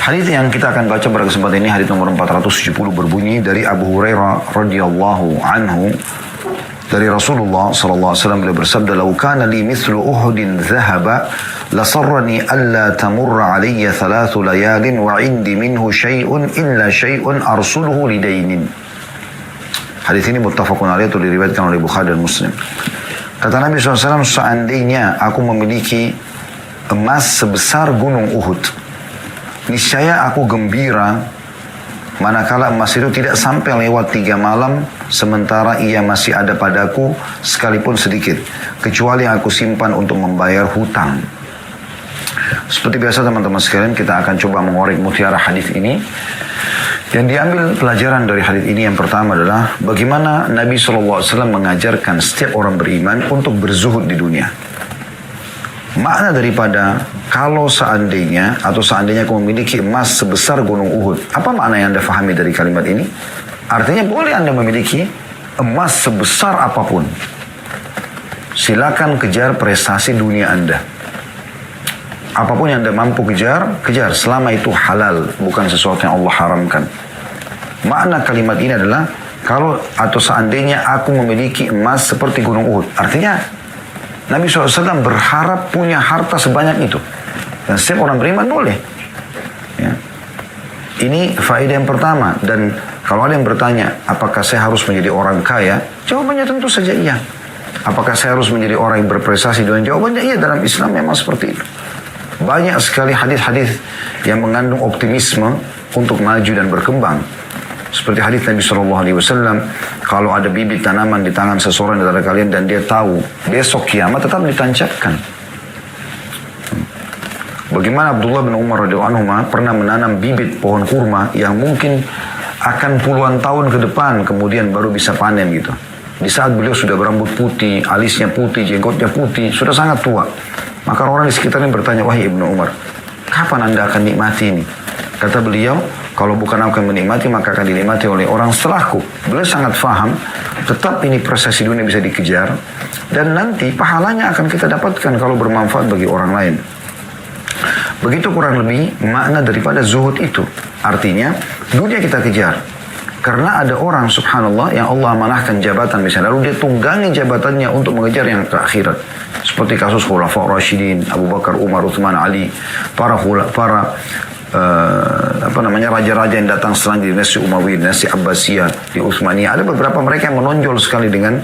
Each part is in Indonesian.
Hadis yang kita akan baca pada kesempatan ini hadis nomor 470 berbunyi dari Abu Hurairah radhiyallahu anhu dari Rasulullah sallallahu alaihi wasallam beliau bersabda, "Lau kana li mithlu Uhudin dhahaba la sarrani alla tamurra alayya thalathu layalin wa 'indi minhu syai'un illa syai'un arsuluhu lidainin." Hadis ini muttafaqun alaih, atau diriwayatkan oleh Bukhari dan Muslim. Kata Nabi SAW, seandainya aku memiliki emas sebesar gunung Uhud, niscaya aku gembira manakala emas itu tidak sampai lewat 3 malam sementara ia masih ada padaku sekalipun sedikit, kecuali yang aku simpan untuk membayar hutang. Seperti biasa teman-teman sekalian, kita akan coba mengorek mutiara hadis ini. Yang diambil pelajaran dari hadis ini yang pertama adalah bagaimana Nabi SAW mengajarkan setiap orang beriman untuk berzuhud di dunia. Makna daripada kalau seandainya aku memiliki emas sebesar gunung Uhud. Apa makna yang Anda fahami dari kalimat ini? Artinya boleh Anda memiliki emas sebesar apapun. Silakan kejar prestasi dunia Anda. Apapun yang Anda mampu kejar selama itu halal, bukan sesuatu yang Allah haramkan. Makna kalimat ini adalah atau seandainya aku memiliki emas seperti gunung Uhud. Artinya Nabi SAW berharap punya harta sebanyak itu. Dan setiap orang beriman boleh. Ya. Ini faedah yang pertama. Dan kalau ada yang bertanya, apakah saya harus menjadi orang kaya? Jawabannya tentu saja iya. Apakah saya harus menjadi orang yang berprestasi? Dan jawabannya iya, dalam Islam memang seperti itu. Banyak sekali hadis-hadis yang mengandung optimisme untuk maju dan berkembang. Seperti hadis Nabi SAW, kalau ada bibit tanaman di tangan seseorang di antara kalian dan dia tahu besok kiamat, tetap ditancapkan. Bagaimana Abdullah bin Umar radhiyallahu anhu pernah menanam bibit pohon kurma yang mungkin akan puluhan tahun ke depan kemudian baru bisa panen gitu. Di saat beliau sudah berambut putih, alisnya putih, jenggotnya putih, sudah sangat tua. Maka orang di sekitarnya bertanya, "Wahai Ibnu Umar, kapan Anda akan nikmati ini?" Kata beliau, "Kalau bukan aku yang menikmati, maka akan dinikmati oleh orang setelahku." Beliau sangat faham, tetap ini prestasi dunia bisa dikejar, dan nanti pahalanya akan kita dapatkan kalau bermanfaat bagi orang lain. Begitu kurang lebih makna daripada zuhud itu. Artinya, dunia kita kejar. Karena ada orang, subhanallah, yang Allah amanahkan jabatan misalnya, lalu dia tunggangi jabatannya untuk mengejar yang ke akhirat. Seperti kasus Khulafa Rasyidin, Abu Bakar, Umar, Uthman, Ali, para raja-raja yang datang setelah di dinasti Umayyah, dinasti Abbasiyah, di Utsmaniyah. Ada beberapa mereka yang menonjol sekali dengan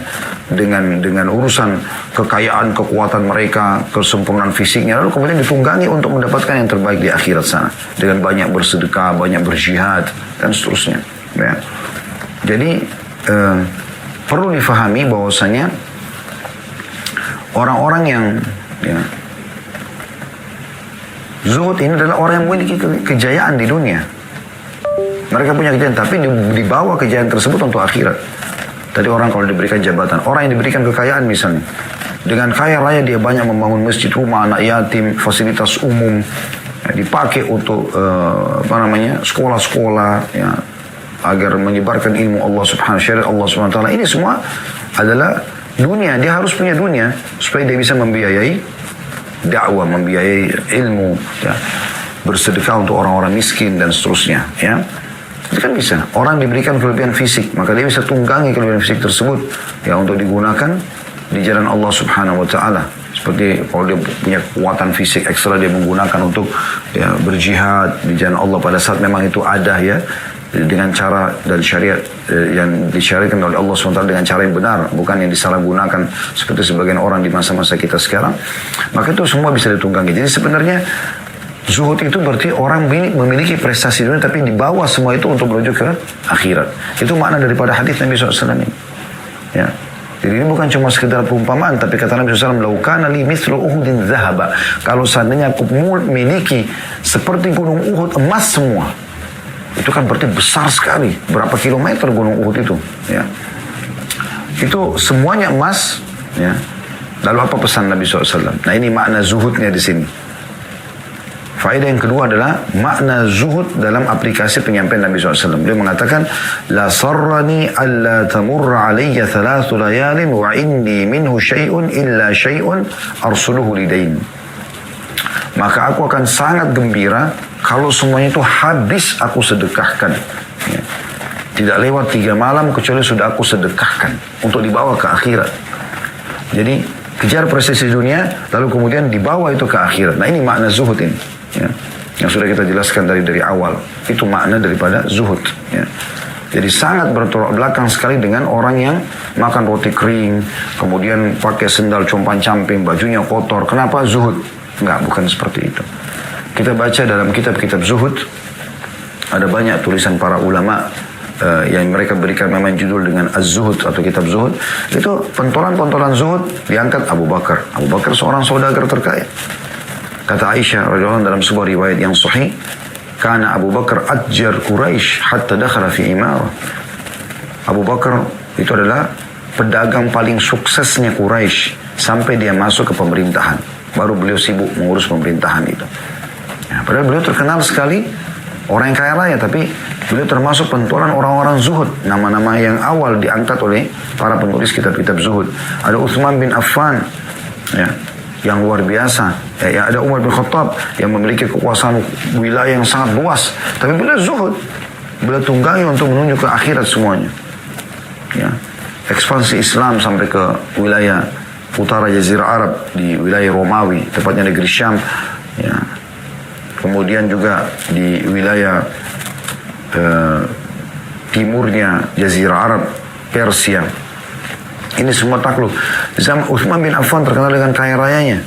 urusan kekayaan, kekuatan mereka, kesempurnaan fisiknya, lalu kemudian ditunggangi untuk mendapatkan yang terbaik di akhirat sana dengan banyak bersedekah, banyak berjihad dan seterusnya. Ya. Jadi perlu difahami bahwasanya orang-orang yang zuhud ini adalah orang yang memiliki kejayaan di dunia. Mereka punya kejayaan, tapi dibawa kejayaan tersebut untuk akhirat. Tadi orang kalau diberikan jabatan, orang yang diberikan kekayaan misalnya, dengan kaya raya dia banyak membangun masjid, rumah anak yatim, fasilitas umum, dipakai untuk sekolah-sekolah, ya, agar menyebarkan ilmu Allah subhanahu wa ta'ala, Allah subhanahu wa ta'ala. Ini semua adalah dunia. Dia harus punya dunia supaya dia bisa membiayai dakwah, membiayai ilmu, ya, bersedekah untuk orang-orang miskin dan seterusnya, ya. Itu kan bisa. Orang diberikan kelebihan fisik, maka dia bisa tunggangi kelebihan fisik tersebut, ya, untuk digunakan di jalan Allah subhanahu wa ta'ala. Seperti kalau dia punya kekuatan fisik ekstra, dia menggunakan untuk, ya, berjihad di jalan Allah pada saat memang itu ada, ya, dengan cara dan syariat yang disyariatkan oleh Allah SWT, dengan cara yang benar, bukan yang disalahgunakan seperti sebagian orang di masa-masa kita sekarang. Maka itu semua bisa ditunggangi. Jadi sebenarnya zuhud itu berarti orang memiliki prestasi dunia, tapi dibawa semua itu untuk menuju ke akhirat. Itu makna daripada hadis Nabi SAW ini. Ya. Jadi ini bukan cuma sekedar perumpamaan, tapi kata Nabi SAW, "Lau kana li mithlu Uhudin dhahaba." Kalau seandainya aku memiliki seperti gunung Uhud, emas semua. Itu kan berarti besar sekali. Berapa kilometer gunung Uhud itu, ya. Itu semuanya emas, ya. Lalu apa pesan Nabi SAW? Nah, ini makna zuhudnya di sini. Faedah yang kedua adalah makna zuhud dalam aplikasi penyampaian Nabi SAW. Beliau mengatakan, "La sarrani alla tamurra alayya thalathu layalin wa indi minhu syai'un illa syai'un arsuluhu lidain." Maka aku akan sangat gembira kalau semuanya itu habis aku sedekahkan. Ya. Tidak lewat 3 malam kecuali sudah aku sedekahkan untuk dibawa ke akhirat. Jadi kejar prestasi dunia lalu kemudian dibawa itu ke akhirat. Nah ini makna zuhud ini. Ya. Yang sudah kita jelaskan dari awal. Itu makna daripada zuhud. Ya. Jadi sangat bertolak belakang sekali dengan orang yang makan roti kering, kemudian pakai sendal compang-camping, bajunya kotor. Kenapa? Zuhud. Enggak, bukan seperti itu. Kita baca dalam kitab-kitab zuhud, ada banyak tulisan para ulama yang mereka berikan memang judul dengan Az-Zuhud atau kitab zuhud. Itu pentolan-pentolan zuhud diangkat Abu Bakar. Abu Bakar seorang saudagar terkaya. Kata Aisyah radhiyallahu anha dalam sebuah riwayat yang sahih, karena Abu Bakar atjar Quraisy hatta dakhala fi imarah. Abu Bakar itu adalah pedagang paling suksesnya Quraisy sampai dia masuk ke pemerintahan. Baru beliau sibuk mengurus pemerintahan itu. Ya, padahal beliau terkenal sekali orang yang kaya raya, tapi beliau termasuk pentolan orang-orang zuhud. Nama-nama yang awal diangkat oleh para penulis kitab-kitab zuhud. Ada Utsman bin Affan, ya, yang luar biasa. Ya, ada Umar bin Khattab yang memiliki kekuasaan wilayah yang sangat luas. Tapi beliau zuhud. Beliau tunggangi untuk menuju ke akhirat semuanya. Ya. Ekspansi Islam sampai ke wilayah utara Jazirah Arab, di wilayah Romawi, tepatnya negeri Syam. Ya. Kemudian juga di wilayah timurnya Jazirah Arab, Persia. Ini semua takluk. Zaman Utsman bin Affan terkenal dengan kaya rayanya,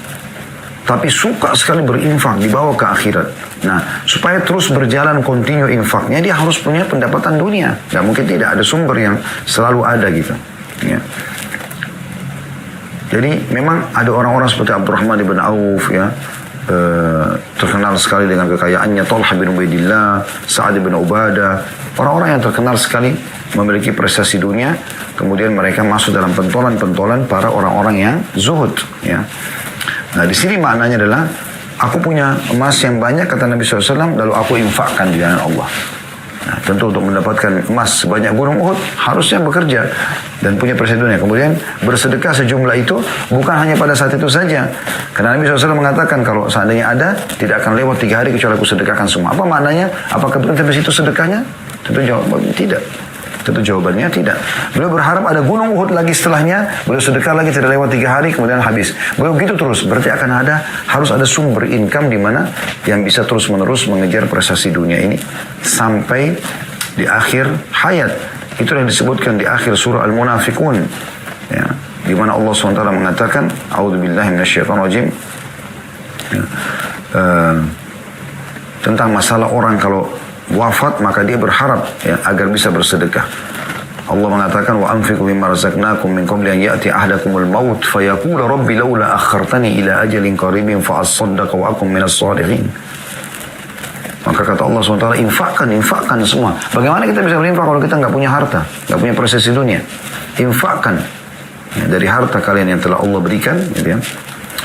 tapi suka sekali berinfak, dibawa ke akhirat. Nah, supaya terus berjalan kontinu infaknya, dia harus punya pendapatan dunia. Gak mungkin tidak, ada sumber yang selalu ada gitu. Ya. Jadi memang ada orang-orang seperti Abdurrahman bin Auf, ya, terkenal sekali dengan kekayaannya, Talha bin Ubaidillah, Sa'ad bin Ubadah, orang-orang yang terkenal sekali memiliki prestasi dunia, kemudian mereka masuk dalam pentolan-pentolan para orang-orang yang zuhud. Ya. Nah di sini maknanya adalah, aku punya emas yang banyak, kata Nabi SAW, lalu aku infakkan di jalan Allah. Nah, tentu untuk mendapatkan emas sebanyak gunung Uhud harusnya bekerja dan punya prestasi dunia. Kemudian bersedekah sejumlah itu bukan hanya pada saat itu saja. Karena Nabi SAW mengatakan kalau seandainya ada, tidak akan lewat 3 hari kecuali aku sedekahkan semua. Apa maknanya? Apakah berhenti di situ sedekahnya? Tentu jawabannya tidak. Tentu jawabannya tidak. Beliau berharap ada gunung Uhud lagi setelahnya, beliau sedekah lagi tidak lewat 3 hari kemudian habis. Beliau begitu terus. Berarti harus ada sumber income di mana yang bisa terus menerus mengejar prestasi dunia ini sampai di akhir hayat. Itu yang disebutkan di akhir surah Al-Munafiqun. Ya, di mana Allah SWT mengatakan, A'udzubillahi minasyaitonirrajim. Ya, tentang masalah orang kalau wafat maka dia berharap, ya, agar bisa bersedekah. Allah mengatakan, wa anfiqu mimma razaqnakum min qabli an ya'ti ahadakumul maut fayaqula rabbi laula akhartani ila ajalin qaribin fa asaddaqa wa akum minas shalihin. Maka kata Allah SWT, infakkan semua. Bagaimana kita bisa berinfak kalau kita nggak punya harta, nggak punya prestasi dunia? Infakkan, ya, dari harta kalian yang telah Allah berikan, gitu ya.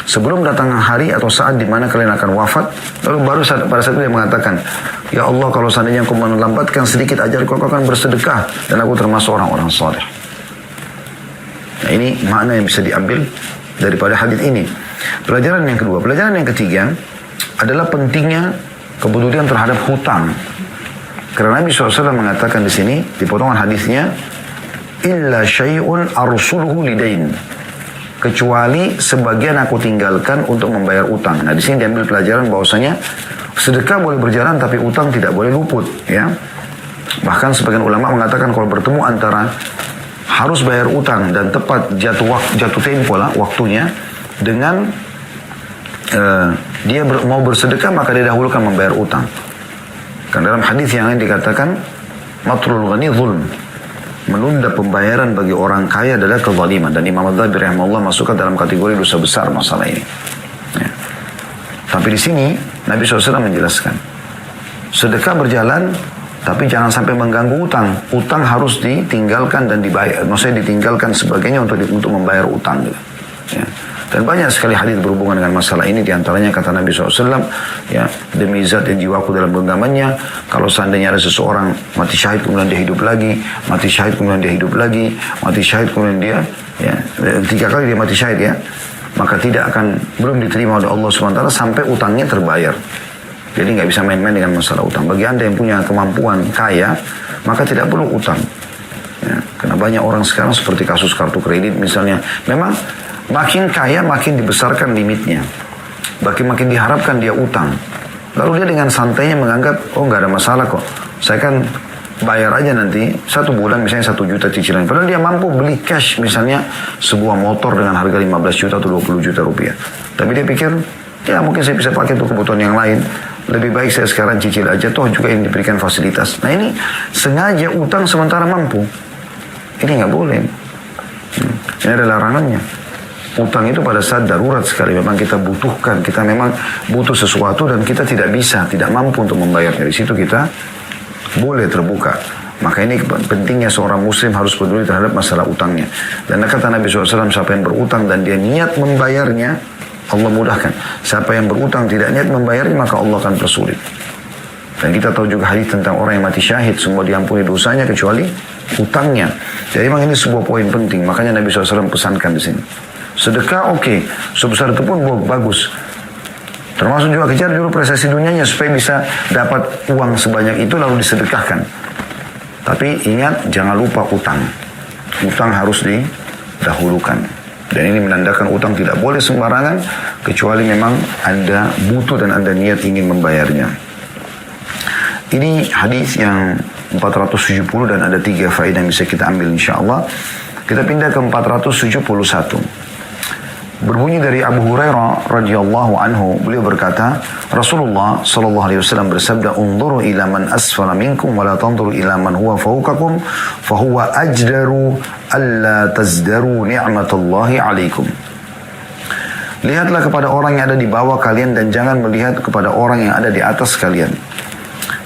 Sebelum datang hari atau saat di mana kalian akan wafat, lalu baru pada saat itu dia mengatakan, ya Allah, kalau seandainya aku melambatkan sedikit ajarku, aku akan bersedekah dan aku termasuk orang-orang saleh. Nah ini makna yang bisa diambil daripada hadis ini. Pelajaran yang kedua, pelajaran yang ketiga adalah pentingnya kepedulian terhadap hutang. Karena Nabi SAW mengatakan di sini di potongan hadisnya, illa syai'un arsuluhu lidain, kecuali sebagian aku tinggalkan untuk membayar utang. Nah di sini diambil pelajaran bahwasanya sedekah boleh berjalan tapi utang tidak boleh luput, ya. Bahkan sebagian ulama mengatakan kalau bertemu antara harus bayar utang dan tepat jatuh tempo lah waktunya dengan dia mau bersedekah, maka dia dahulukan membayar utang. Karena dalam hadis yang lain dikatakan matrul ghani zulm, menunda pembayaran bagi orang kaya adalah kezaliman, dan Imam Adz-Dzahabi rahimahullah masukkan dalam kategori dosa besar masalah ini. Ya. Tapi di sini Nabi SAW menjelaskan sedekah berjalan tapi jangan sampai mengganggu utang. Utang harus ditinggalkan dan dibayar. Maksudnya ditinggalkan sebagainya untuk membayar utang. Gitu. Ya. Dan banyak sekali hadis berhubungan dengan masalah ini. Di antaranya kata Nabi SAW, ya, demi zat yang jiwaku dalam genggamannya, kalau seandainya ada seseorang mati syahid kemudian dia hidup lagi, mati syahid kemudian dia hidup lagi, mati syahid kemudian dia, ya, 3 kali dia mati syahid, ya, maka belum diterima oleh Allah SWT sampai utangnya terbayar. Jadi nggak bisa main-main dengan masalah utang. Bagi Anda yang punya kemampuan kaya, maka tidak perlu utang. Ya, karena banyak orang sekarang seperti kasus kartu kredit misalnya, memang makin kaya makin dibesarkan limitnya. Makin diharapkan dia utang. Lalu dia dengan santainya menganggap, oh nggak ada masalah kok. Saya kan bayar aja nanti 1 bulan misalnya 1 juta cicilan. Padahal dia mampu beli cash misalnya sebuah motor dengan harga 15 juta atau 20 juta rupiah. Tapi dia pikir, ya mungkin saya bisa pakai untuk kebutuhan yang lain. Lebih baik saya sekarang cicil aja, toh juga yang diberikan fasilitas. Nah ini sengaja utang sementara mampu. Ini nggak boleh. Ini ada larangannya. Utang itu pada saat darurat sekali. Memang kita butuhkan. Kita memang butuh sesuatu dan kita tidak bisa, tidak mampu untuk membayarnya. Di situ kita boleh terbuka. Maka ini pentingnya seorang muslim harus peduli terhadap masalah utangnya. Dan kata Nabi SAW, siapa yang berutang dan dia niat membayarnya, Allah mudahkan. Siapa yang berutang tidak niat membayarnya, maka Allah akan persulit. Dan kita tahu juga hadis tentang orang yang mati syahid, semua diampuni dosanya kecuali utangnya. Jadi memang ini sebuah poin penting. Makanya Nabi SAW pesankan di sini. Sedekah oke, sebesar itu pun bagus. Termasuk juga kejar dulu prestasi dunianya supaya bisa dapat uang sebanyak itu lalu disedekahkan. Tapi ingat, jangan lupa utang. Utang harus didahulukan. Dan ini menandakan utang tidak boleh sembarangan kecuali memang Anda butuh dan Anda niat ingin membayarnya. Ini hadis yang 470 dan ada 3 faedah yang bisa kita ambil insyaAllah. Kita pindah ke 471. Berbunyi dari Abu Hurairah radhiyallahu anhu, beliau berkata, Rasulullah sallallahu alaihi wasallam bersabda, "Unzuru ila man asfala minkum wa la tanzuru ila man huwa fawqakum, fa huwa ajdaru alla tazdaru ni'matallahi 'alaikum." Lihatlah kepada orang yang ada di bawah kalian dan jangan melihat kepada orang yang ada di atas kalian.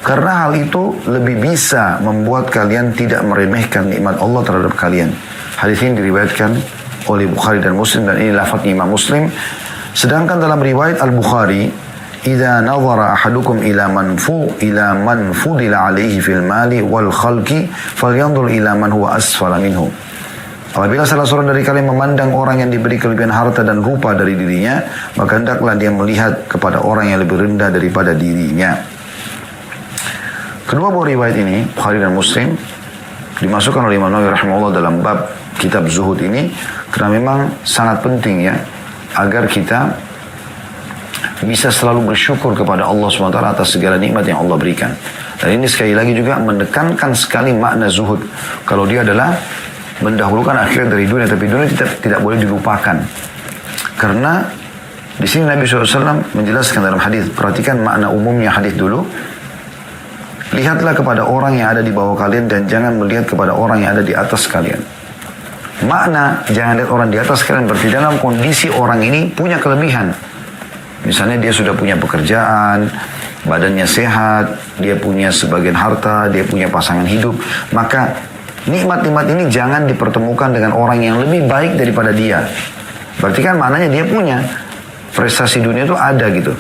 Karena hal itu lebih bisa membuat kalian tidak meremehkan nikmat Allah terhadap kalian. Hadis ini diriwayatkan oleh Bukhari dan Muslim dan ini lafadznya Imam Muslim. Sedangkan dalam riwayat Al-Bukhari, "Idza nazara ahadukum ila man fudila alaihi fil mali wal khalqi falyanzur ila man huwa asfala minhu." Apabila salah seorang dari kalian memandang orang yang diberi kelebihan harta dan rupa dari dirinya, maka hendaklah dia melihat kepada orang yang lebih rendah daripada dirinya. Kedua buah riwayat ini, Bukhari dan Muslim, dimasukkan oleh Imam Nawawi rahimahullah dalam bab kitab zuhud ini karena memang sangat penting ya agar kita bisa selalu bersyukur kepada Allah SWT atas segala nikmat yang Allah berikan. Dan ini sekali lagi juga menekankan sekali makna zuhud. Kalau dia adalah mendahulukan akhirat dari dunia, tapi dunia tidak boleh dilupakan. Karena di sini Nabi SAW menjelaskan dalam hadis, perhatikan makna umumnya hadis dulu. Lihatlah kepada orang yang ada di bawah kalian dan jangan melihat kepada orang yang ada di atas kalian. Makna jangan lihat orang di atas kalian berarti dalam kondisi orang ini punya kelebihan. Misalnya dia sudah punya pekerjaan, badannya sehat, dia punya sebagian harta, dia punya pasangan hidup. Maka nikmat-nikmat ini jangan dipertemukan dengan orang yang lebih baik daripada dia. Berarti kan maknanya dia punya prestasi dunia itu ada gitu.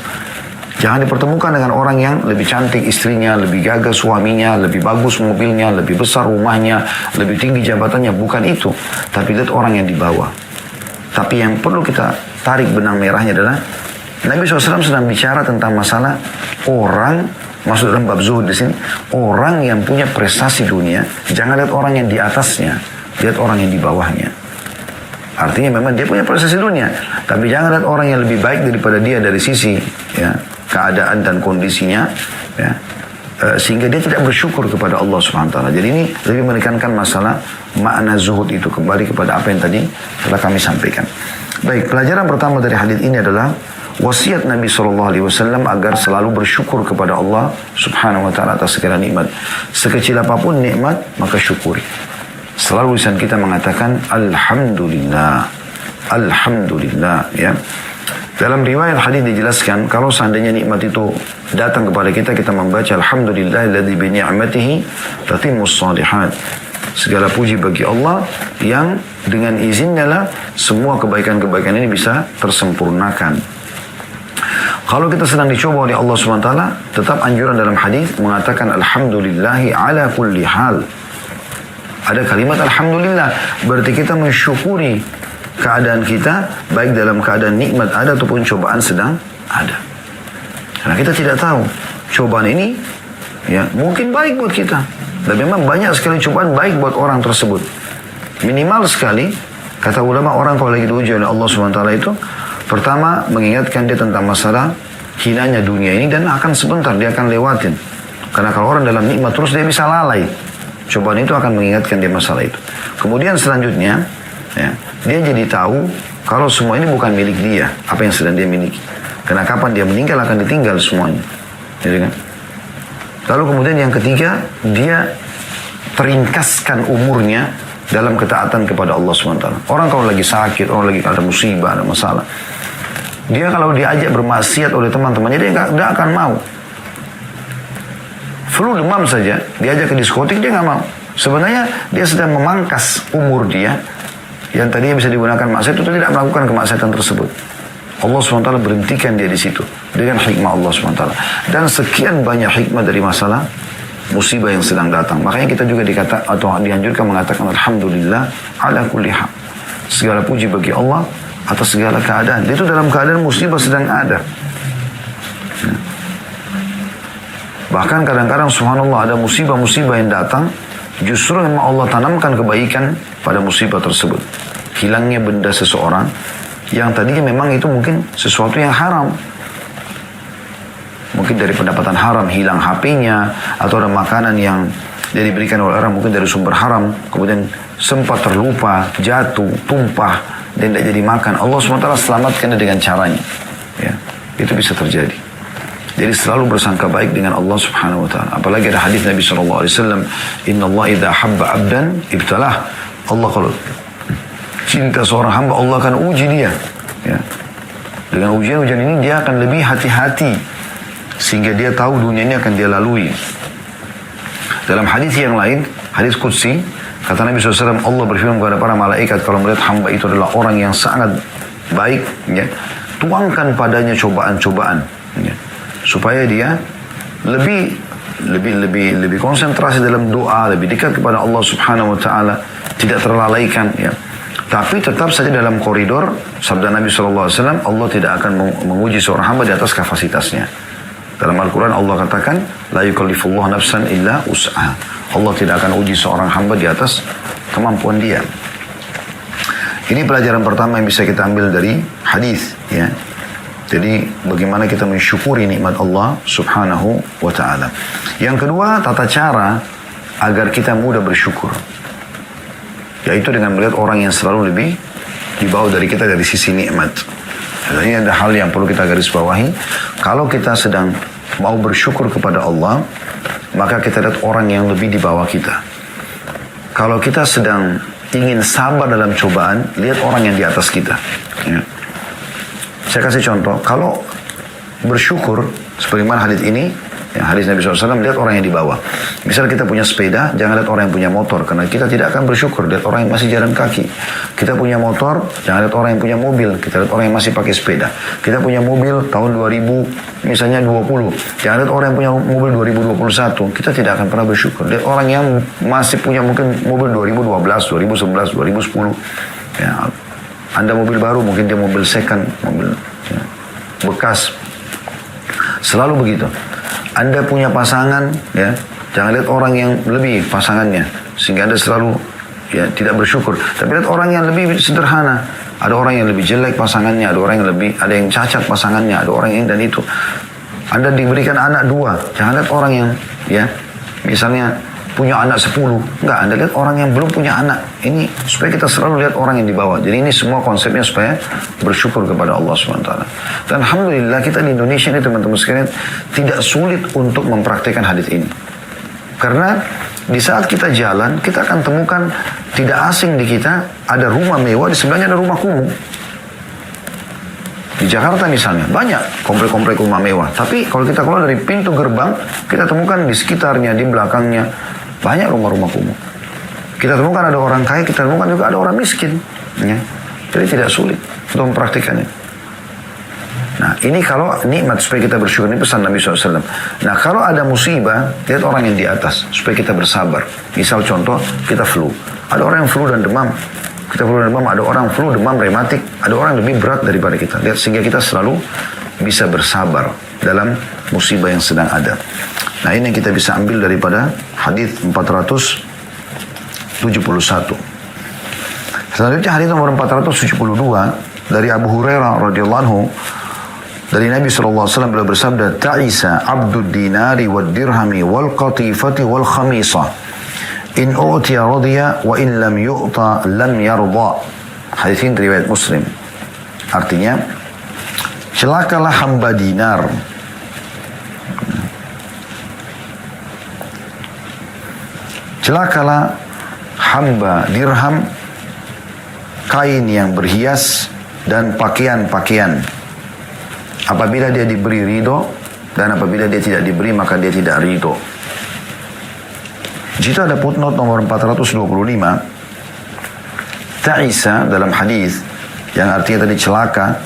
Jangan dipertemukan dengan orang yang lebih cantik istrinya, lebih gagah suaminya, lebih bagus mobilnya, lebih besar rumahnya, lebih tinggi jabatannya. Bukan itu. Tapi lihat orang yang di bawah. Tapi yang perlu kita tarik benang merahnya adalah Nabi SAW sedang bicara tentang masalah orang, maksud dalam bab zuhud di sini, orang yang punya prestasi dunia, jangan lihat orang yang di atasnya, lihat orang yang di bawahnya. Artinya memang dia punya prestasi dunia, tapi jangan lihat orang yang lebih baik daripada dia dari sisi ya keadaan dan kondisinya, ya, sehingga dia tidak bersyukur kepada Allah Subhanahu Wa Taala. Jadi ini lebih menekankan masalah makna zuhud itu, kembali kepada apa yang tadi telah kami sampaikan. Baik, pelajaran pertama dari hadis ini adalah wasiat Nabi SAW agar selalu bersyukur kepada Allah Subhanahu Wa Taala atas segala nikmat. Sekecil apapun nikmat, maka syukuri. Selalu lisan kita mengatakan Alhamdulillah, Alhamdulillah, ya. Dalam riwayat hadis dijelaskan kalau seandainya nikmat itu datang kepada kita, kita membaca Alhamdulillahilladzi bi ni'matihi tatimmus shalihat. Segala puji bagi Allah yang dengan izinnya lah semua kebaikan-kebaikan ini bisa tersempurnakan. Kalau kita sedang dicoba oleh Allah SWT, tetap anjuran dalam hadis mengatakan Alhamdulillahi ala kulli hal. Ada kalimat Alhamdulillah, berarti kita mensyukuri keadaan kita, baik dalam keadaan nikmat ada ataupun cobaan sedang ada. Karena kita tidak tahu cobaan ini ya mungkin baik buat kita. Dan memang banyak sekali cobaan baik buat orang tersebut. Minimal sekali, kata ulama, orang kalau lagi diuji oleh Allah SWT itu, pertama mengingatkan dia tentang masalah hinanya dunia ini dan akan sebentar dia akan lewatin. Karena kalau orang dalam nikmat terus dia bisa lalai. Cobaan itu akan mengingatkan dia masalah itu. Kemudian selanjutnya, ya, dia jadi tahu kalau semua ini bukan milik dia, apa yang sedang dia miliki. Karena kapan dia meninggal akan ditinggal semuanya. Jadi kan? Lalu kemudian yang ketiga, dia teringkaskan umurnya dalam ketaatan kepada Allah SWT. Orang kalau lagi sakit, orang lagi ada musibah, ada masalah, dia kalau diajak bermaksiat oleh teman-temannya, dia nggak akan mau. Flu demam saja, diajak ke diskotik, dia nggak mau. Sebenarnya dia sedang memangkas umur dia, yang tadinya bisa digunakan maksiat itu tidak melakukan kemaksiatan tersebut. Allah SWT berhentikan dia di situ dengan hikmah Allah SWT. Dan sekian banyak hikmah dari masalah musibah yang sedang datang. Makanya kita juga dianjurkan mengatakan alhamdulillah ala kulli hal. Segala puji bagi Allah atas segala keadaan. Itu dalam keadaan musibah sedang ada. Bahkan kadang-kadang subhanallah ada musibah-musibah yang datang, justru memang Allah tanamkan kebaikan pada musibah tersebut. Hilangnya benda seseorang yang tadinya memang itu mungkin sesuatu yang haram. Mungkin dari pendapatan haram, hilang HP-nya, atau ada makanan yang dia diberikan oleh orang mungkin dari sumber haram, kemudian sempat terlupa, jatuh, tumpah, dan tidak jadi makan. Allah SWT selamatkan dengan caranya. Ya, itu bisa terjadi. Jadi selalu bersangka baik dengan Allah Subhanahu Wa Taala. Apalagi ada hadis Nabi SAW, Inna Allah idha habba abdan ibtalah. Allah kalau cinta seorang hamba, Allah akan uji dia. Ya. Dengan ujian-ujian ini dia akan lebih hati-hati sehingga dia tahu dunia ini akan dia lalui. Dalam hadis yang lain, hadis qudsi, kata Nabi SAW, Allah berfirman kepada para malaikat kalau melihat hamba itu adalah orang yang sangat baik, ya, tuangkan padanya cobaan-cobaan, ya, supaya dia lebih konsentrasi dalam doa, lebih dekat kepada Allah Subhanahu Wa Taala, tidak terlalaikan, ya. Tapi tetap saja dalam koridor sabda Nabi SAW, Allah tidak akan menguji seorang hamba di atas kapasitasnya. Dalam Al-Quran Allah katakan, La yukallifullah nafsan illa us'ah. Allah tidak akan uji seorang hamba di atas kemampuan dia. Ini pelajaran pertama yang bisa kita ambil dari hadis, ya. Jadi bagaimana kita mensyukuri nikmat Allah Subhanahu wa Ta'ala. Yang kedua, tata cara agar kita mudah bersyukur, yaitu dengan melihat orang yang selalu lebih di bawah dari kita dari sisi nikmat. Dan ini ada hal yang perlu kita garis bawahi. Kalau kita sedang mau bersyukur kepada Allah, maka kita lihat orang yang lebih di bawah kita. Kalau kita sedang ingin sabar dalam cobaan, lihat orang yang di atas kita. Ya. Saya kasih contoh, kalau bersyukur, sebagaimana hadis ini, ya, hadis Nabi SAW, lihat orang yang di bawah. Misal kita punya sepeda, jangan lihat orang yang punya motor, karena kita tidak akan bersyukur. Lihat orang yang masih jalan kaki. Kita punya motor, jangan lihat orang yang punya mobil, kita lihat orang yang masih pakai sepeda. Kita punya mobil tahun 2000, misalnya 20. Jangan lihat orang yang punya mobil 2021, kita tidak akan pernah bersyukur. Lihat orang yang masih punya mungkin mobil 2012, 2011, 2010. Ya, Anda mobil baru, mungkin dia mobil second, mobil, ya, bekas. Selalu begitu. Anda punya pasangan, ya, jangan lihat orang yang lebih pasangannya, sehingga Anda selalu, ya, tidak bersyukur. Tapi lihat orang yang lebih sederhana. Ada orang yang lebih jelek pasangannya, ada orang yang lebih, ada yang cacat pasangannya, ada orang yang dan itu. Anda diberikan anak 2, jangan lihat orang yang, ya, misalnya punya anak 10. Enggak, Anda lihat orang yang belum punya anak. Ini supaya kita selalu lihat orang yang di bawah. Jadi ini semua konsepnya supaya bersyukur kepada Allah SWT. Dan alhamdulillah kita di Indonesia ini teman-teman sekalian tidak sulit untuk mempraktikkan hadis ini. Karena di saat kita jalan, kita akan temukan tidak asing di kita ada rumah mewah, di sebelahnya ada rumah kumuh. Di Jakarta misalnya, banyak komplek-komplek rumah mewah. Tapi kalau kita keluar dari pintu gerbang, kita temukan di sekitarnya, di belakangnya, banyak rumah-rumah kumuh. Kita temukan ada orang kaya, kita temukan juga ada orang miskin. Ya. Jadi tidak sulit untuk mempraktikannya. Nah, ini kalau nikmat supaya kita bersyukur, ini pesan Nabi SAW. Nah, kalau ada musibah, lihat orang yang di atas, supaya kita bersabar. Misal contoh, kita flu. Ada orang yang flu dan demam. Kita flu dan demam, ada orang flu, demam, rematik. Ada orang yang lebih berat daripada kita. Lihat, sehingga kita selalu bisa bersabar. dalam musibah yang sedang ada. Nah, ini yang kita bisa ambil daripada hadis 471. Selanjutnya hadis nomor 472 dari Abu Hurairah radhiyallahu anhu, dari Nabi SAW beliau bersabda, "Ta'isa abdud dinari wad dirhami wal qatifati wal khamisah. In u'tiya radiya wa in lam yu'ta lam yarda." Hadis ini riwayat Muslim. Artinya, celakalah hamba dinar, celakalah hamba dirham, kain yang berhias, dan pakaian-pakaian. Apabila dia diberi ridho, dan apabila dia tidak diberi maka dia tidak ridho. Di situ ada footnote nomor 425. Ta'isa dalam hadis yang artinya tadi celaka,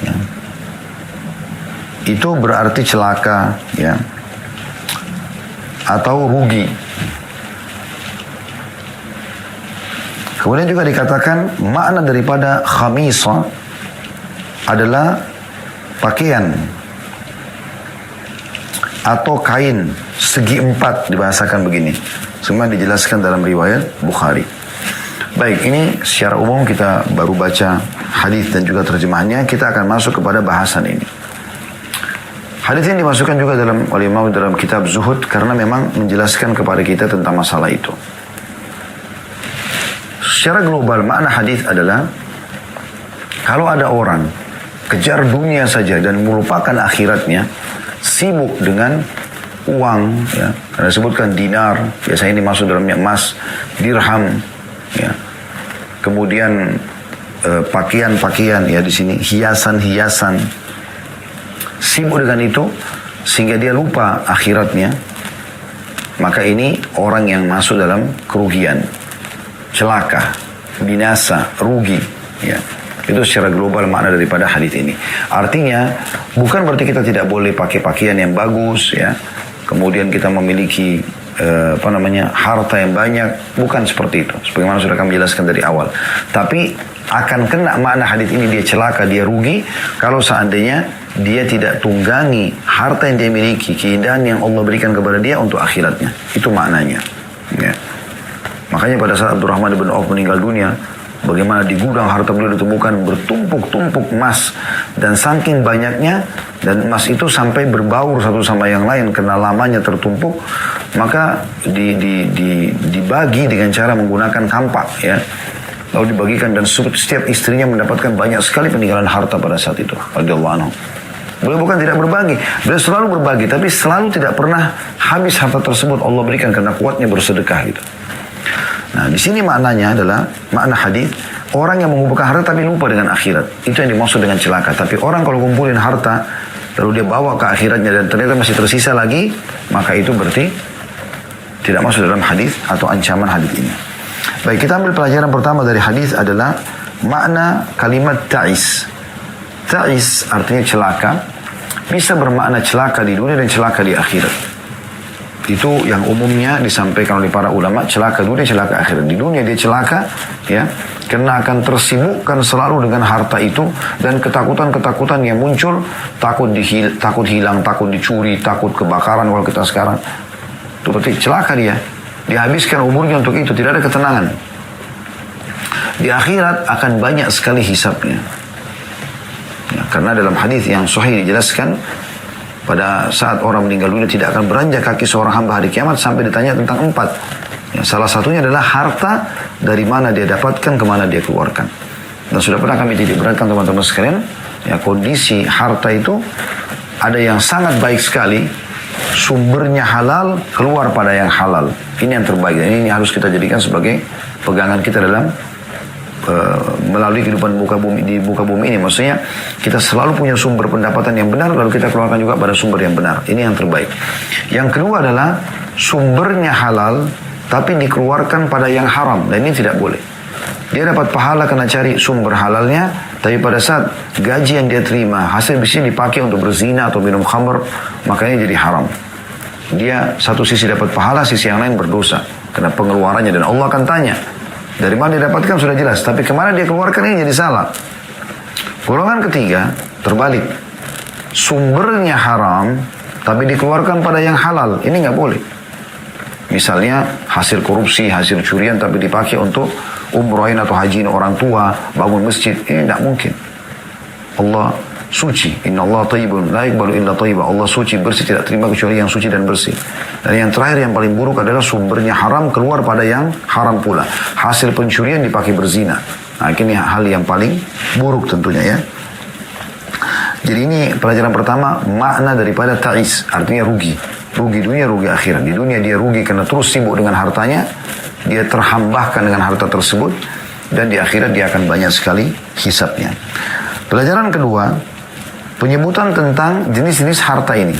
ya, itu berarti celaka, ya, atau rugi. Kemudian juga dikatakan makna daripada khamisah adalah pakaian atau kain segi empat, dibahasakan begini. Semua dijelaskan dalam riwayat Bukhari. Baik, ini secara umum kita baru baca hadis dan juga terjemahannya. Kita akan masuk kepada bahasan ini. Hadis ini dimasukkan juga oleh Imam dalam kitab Zuhud karena memang menjelaskan kepada kita tentang masalah itu. Secara global makna hadis adalah kalau ada orang kejar dunia saja dan melupakan akhiratnya, sibuk dengan uang, ya, karena disebutkan dinar, biasanya ini masuk dalamnya emas, dirham, ya, kemudian pakaian-pakaian, ya, di sini hiasan-hiasan, sibuk dengan itu sehingga dia lupa akhiratnya, maka ini orang yang masuk dalam kerugian, celaka, binasa, rugi, ya. Itu secara global makna daripada hadis ini. Artinya bukan berarti kita tidak boleh pakai pakaian yang bagus, ya. Kemudian kita memiliki harta yang banyak, bukan seperti itu. Sebagaimana sudah kami jelaskan dari awal. Tapi akan kena makna hadis ini, dia celaka, dia rugi kalau seandainya dia tidak tunggangi harta yang dia miliki, keindahan yang Allah berikan kepada dia untuk akhiratnya. Itu maknanya, ya. Makanya pada saat Abdurrahman bin Auf meninggal dunia, bagaimana di gudang harta beliau ditemukan bertumpuk-tumpuk emas, dan saking banyaknya, dan emas itu sampai berbaur satu sama yang lain karena lamanya tertumpuk, maka dibagi dengan cara menggunakan kampak, ya, lalu dibagikan, dan setiap istrinya mendapatkan banyak sekali peninggalan harta pada saat itu radhiyallahu anhu. Beliau bukan tidak berbagi, beliau selalu berbagi, tapi selalu tidak pernah habis harta tersebut Allah berikan karena kuatnya bersedekah gitu. Nah, di sini maknanya adalah makna hadis, orang yang mengumpulkan harta tapi lupa dengan akhirat. Itu yang dimaksud dengan celaka. Tapi orang kalau kumpulin harta lalu dia bawa ke akhiratnya dan ternyata masih tersisa lagi, maka itu berarti tidak masuk dalam hadis atau ancaman hadis ini. Baik, kita ambil pelajaran pertama dari hadis adalah makna kalimat ta'is. Ta'is artinya celaka, bisa bermakna celaka di dunia dan celaka di akhirat. Itu yang umumnya disampaikan oleh para ulama, celaka dunia, celaka akhirat. Di dunia dia celaka, ya, karena akan tersibukkan selalu dengan harta itu, dan ketakutan-ketakutan yang muncul, takut hilang, takut dicuri, takut kebakaran kalau kita sekarang. Itu berarti celaka dia. Dihabiskan umurnya untuk itu, tidak ada ketenangan. Di akhirat akan banyak sekali hisabnya. Ya, karena dalam hadis yang sahih dijelaskan, pada saat orang meninggal dunia tidak akan beranjak kaki seorang hamba hari kiamat sampai ditanya tentang 4. Ya, salah satunya adalah harta, dari mana dia dapatkan, kemana dia keluarkan. Dan sudah pernah kami titik beratkan teman-teman sekalian, ya, kondisi harta itu ada yang sangat baik sekali, sumbernya halal, keluar pada yang halal. Ini yang terbaik. Dan ini harus kita jadikan sebagai pegangan kita dalam melalui kehidupan di muka bumi ini. Maksudnya kita selalu punya sumber pendapatan yang benar, lalu kita keluarkan juga pada sumber yang benar. Ini yang terbaik. Yang kedua adalah sumbernya halal tapi dikeluarkan pada yang haram, dan ini tidak boleh. Dia dapat pahala karena cari sumber halalnya, tapi pada saat gaji yang dia terima hasil bisnis dipakai untuk berzina atau minum khamr, makanya jadi haram. Dia satu sisi dapat pahala, sisi yang lain berdosa karena pengeluarannya, dan Allah akan tanya dari mana dia dapatkan, sudah jelas, tapi kemana dia keluarkan, ini jadi salah. Golongan ketiga terbalik, sumbernya haram, tapi dikeluarkan pada yang halal. Ini nggak boleh. Misalnya hasil korupsi, hasil curian, tapi dipakai untuk umrohin atau hajiin orang tua, bangun masjid. Ini tidak mungkin. Allah suci. Inna Allah tayyibun, la yaqbalu illa tayyiba. Allah suci, bersih, tidak terima kecuali yang suci dan bersih. Dan yang terakhir, yang paling buruk adalah sumbernya haram, keluar pada yang haram pula. Hasil pencurian dipakai berzina. Nah, ini hal yang paling buruk tentunya ya. Jadi ini pelajaran pertama, makna daripada ta'is, artinya rugi. Rugi dunia, rugi akhirat. Di dunia dia rugi karena terus sibuk dengan hartanya, dia terhambahkan dengan harta tersebut, dan di akhirat dia akan banyak sekali hisabnya. Pelajaran kedua, penyebutan tentang jenis-jenis harta ini.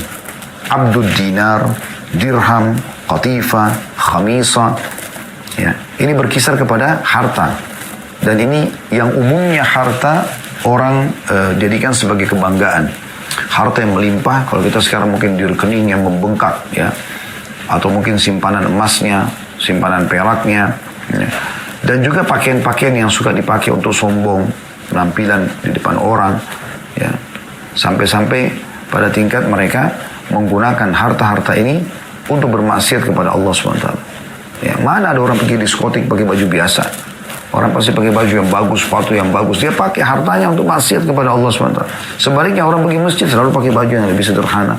Abdud dinar, dirham, qatifah, khamisa. Ya, ini berkisar kepada harta. Dan ini yang umumnya harta orang jadikan sebagai kebanggaan. Harta yang melimpah, kalau kita sekarang mungkin di rekening yang membengkak ya, atau mungkin simpanan emasnya, simpanan peraknya ya. Dan juga pakaian-pakaian yang suka dipakai untuk sombong, penampilan di depan orang ya. Sampai-sampai pada tingkat mereka menggunakan harta-harta ini untuk bermaksiat kepada Allah SWT ya. Mana ada orang pergi diskotik pakai baju biasa? Orang pasti pakai baju yang bagus, sepatu yang bagus. Dia pakai hartanya untuk maksiat kepada Allah SWT. Sebaliknya orang pergi masjid selalu pakai baju yang lebih sederhana.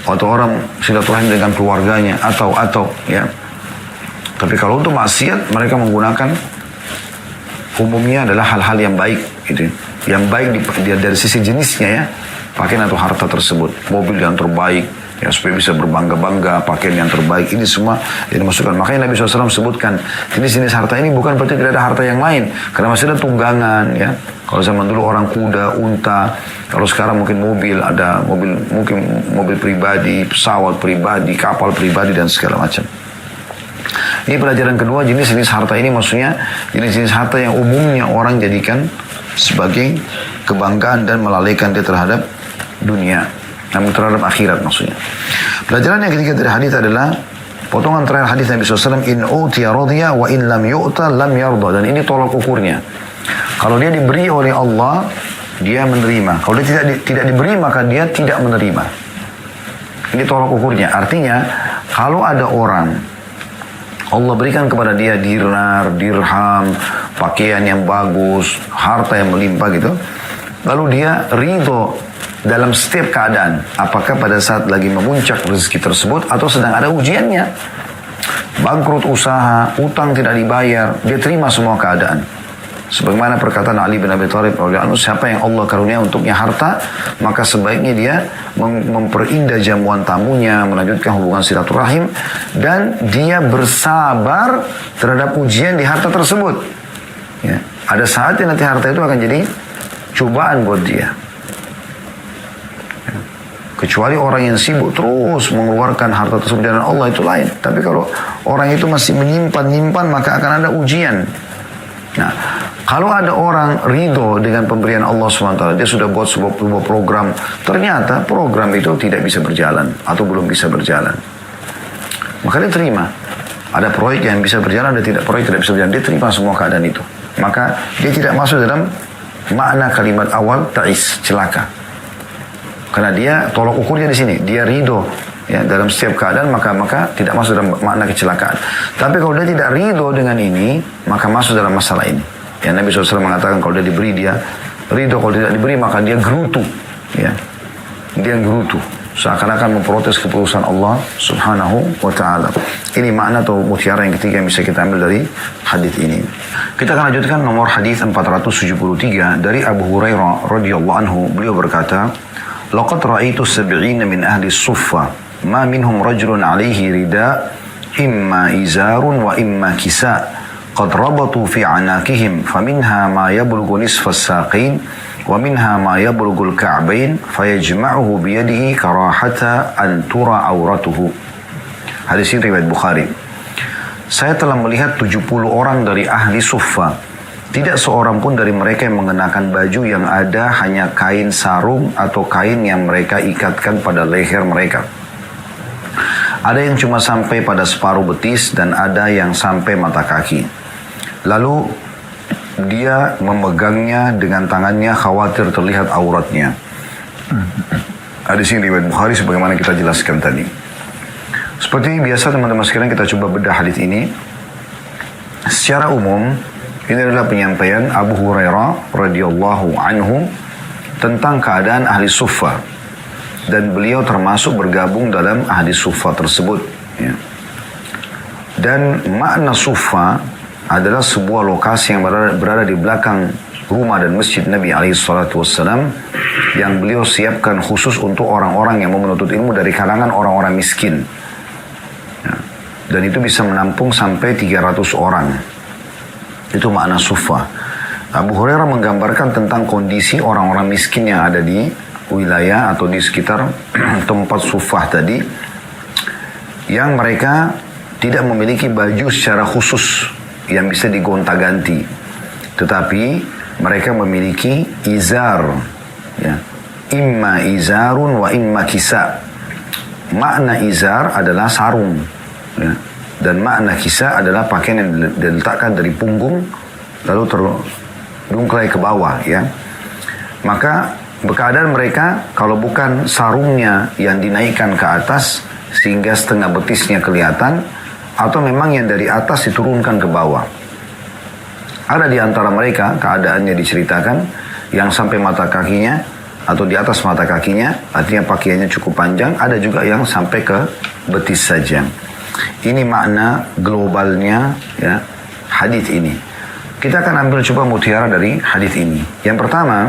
Atau orang silaturahim dengan keluarganya. Atau ya. Tapi kalau untuk maksiat, mereka menggunakan umumnya adalah hal-hal yang baik. Gitu. Yang baik dari sisi jenisnya ya. Pakaian atau harta tersebut. Mobil yang terbaik. Ya, supaya bisa berbangga-bangga, pakaian yang terbaik, ini semua dimasukkan. Makanya Nabi SAW sebutkan, jenis-jenis harta ini bukan berarti tidak ada harta yang lain. Karena masih ada tunggangan, ya. Kalau zaman dulu orang kuda, unta, kalau sekarang mungkin mobil, ada mungkin mobil pribadi, pesawat pribadi, kapal pribadi, dan segala macam. Ini pelajaran kedua, jenis-jenis harta ini maksudnya jenis-jenis harta yang umumnya orang jadikan sebagai kebanggaan dan melalaikan dia terhadap dunia. Namun terhadap akhirat maksudnya. Pelajaran yang ketiga dari hadis adalah potongan terakhir hadis Nabi SAW, in utiya radhiya wa in lam yu'ta lam yarda. Dan ini tolak ukurnya. Kalau dia diberi oleh Allah, dia menerima. Kalau dia tidak diberi, maka dia tidak menerima. Ini tolak ukurnya. Artinya, kalau ada orang Allah berikan kepada dia dinar, dirham, pakaian yang bagus, harta yang melimpah gitu, lalu dia ridho dalam setiap keadaan, apakah pada saat lagi memuncak rezeki tersebut atau sedang ada ujiannya, bangkrut usaha, utang tidak dibayar, dia terima semua keadaan. Sebagaimana perkataan Ali bin Abi Thalib, siapa yang Allah karunia untuknya harta, maka sebaiknya dia memperindah jamuan tamunya, melanjutkan hubungan silaturahim, dan dia bersabar terhadap ujian di harta tersebut. Ya. Ada saatnya nanti harta itu akan jadi cobaan buat dia. Kecuali orang yang sibuk terus mengeluarkan harta tersebut jalan Allah, itu lain. Tapi kalau orang itu masih menyimpan, maka akan ada ujian. Nah, kalau ada orang ridho dengan pemberian Allah SWT, dia sudah buat sebuah program, ternyata program itu tidak bisa berjalan atau belum bisa berjalan, maka dia terima. Ada proyek yang bisa berjalan, ada proyek tidak bisa berjalan, dia terima semua keadaan itu. Maka dia tidak masuk dalam makna kalimat awal ta'is, celaka. Karena dia tolak ukurnya di sini, dia ridho ya dalam setiap keadaan, maka tidak masuk dalam makna kecelakaan. Tapi kalau dia tidak ridho dengan ini, maka masuk dalam masalah ini. Ya, Nabi SAW mengatakan kalau dia diberi, dia ridho. Kalau tidak diberi, maka dia gerutu. Ya, dia gerutu. Seakan-akan memprotes keputusan Allah Subhanahu wa Ta'ala. Ini makna atau mutiara yang ketiga yang bisa kita ambil dari hadis ini. Kita akan lanjutkan nomor hadis 473 dari Abu Hurairah radhiyallahu anhu. Beliau berkata, laqad ra'aitu 70 min ahli as-suffa ma minhum rajulun 'alaihi rida imma izarun wa imma kisa qad rabatu fi 'anakihim faminha ma yablughu nisfa as-saqain wa minha ma yablughu al-ka'bain fayajma'uhu bi yadihi karahata an tura auratuhu. Hadis ini riwayat Bukhari. Saya telah melihat 70 orang dari ahli suffa. Tidak seorang pun dari mereka yang mengenakan baju yang ada hanya kain sarung atau kain yang mereka ikatkan pada leher mereka. Ada yang cuma sampai pada separuh betis dan ada yang sampai mata kaki. Lalu dia memegangnya dengan tangannya khawatir terlihat auratnya. Hadis ini riwayat Bukhari sebagaimana kita jelaskan tadi. Seperti biasa teman-teman sekalian, kita coba bedah hadis ini. Secara umum ini adalah penyampaian Abu Hurairah radhiyallahu anhu tentang keadaan ahli suffah, dan beliau termasuk bergabung dalam ahli suffah tersebut, ya. Dan makna suffah adalah sebuah lokasi yang berada di belakang rumah dan masjid Nabi SAW yang beliau siapkan khusus untuk orang-orang yang mau menuntut ilmu dari kalangan orang-orang miskin, ya. Dan itu bisa menampung sampai 300 orang. Itu makna suffah. Abu Hurairah menggambarkan tentang kondisi orang-orang miskin yang ada di wilayah atau di sekitar tempat suffah tadi, yang mereka tidak memiliki baju secara khusus yang bisa digonta-ganti, tetapi mereka memiliki izar, ya. Imma izarun wa imma kisa. Makna izar adalah sarung, ya. Dan makna kisa adalah pakaian yang diletakkan dari punggung lalu terdungklai ke bawah, ya. Maka keadaan mereka, kalau bukan sarungnya yang dinaikkan ke atas sehingga setengah betisnya kelihatan, atau memang yang dari atas diturunkan ke bawah. Ada di antara mereka keadaannya diceritakan yang sampai mata kakinya atau di atas mata kakinya, artinya pakaiannya cukup panjang. Ada juga yang sampai ke betis saja. Ini makna globalnya, ya, hadis ini. Kita akan ambil coba mutiara dari hadis ini. Yang pertama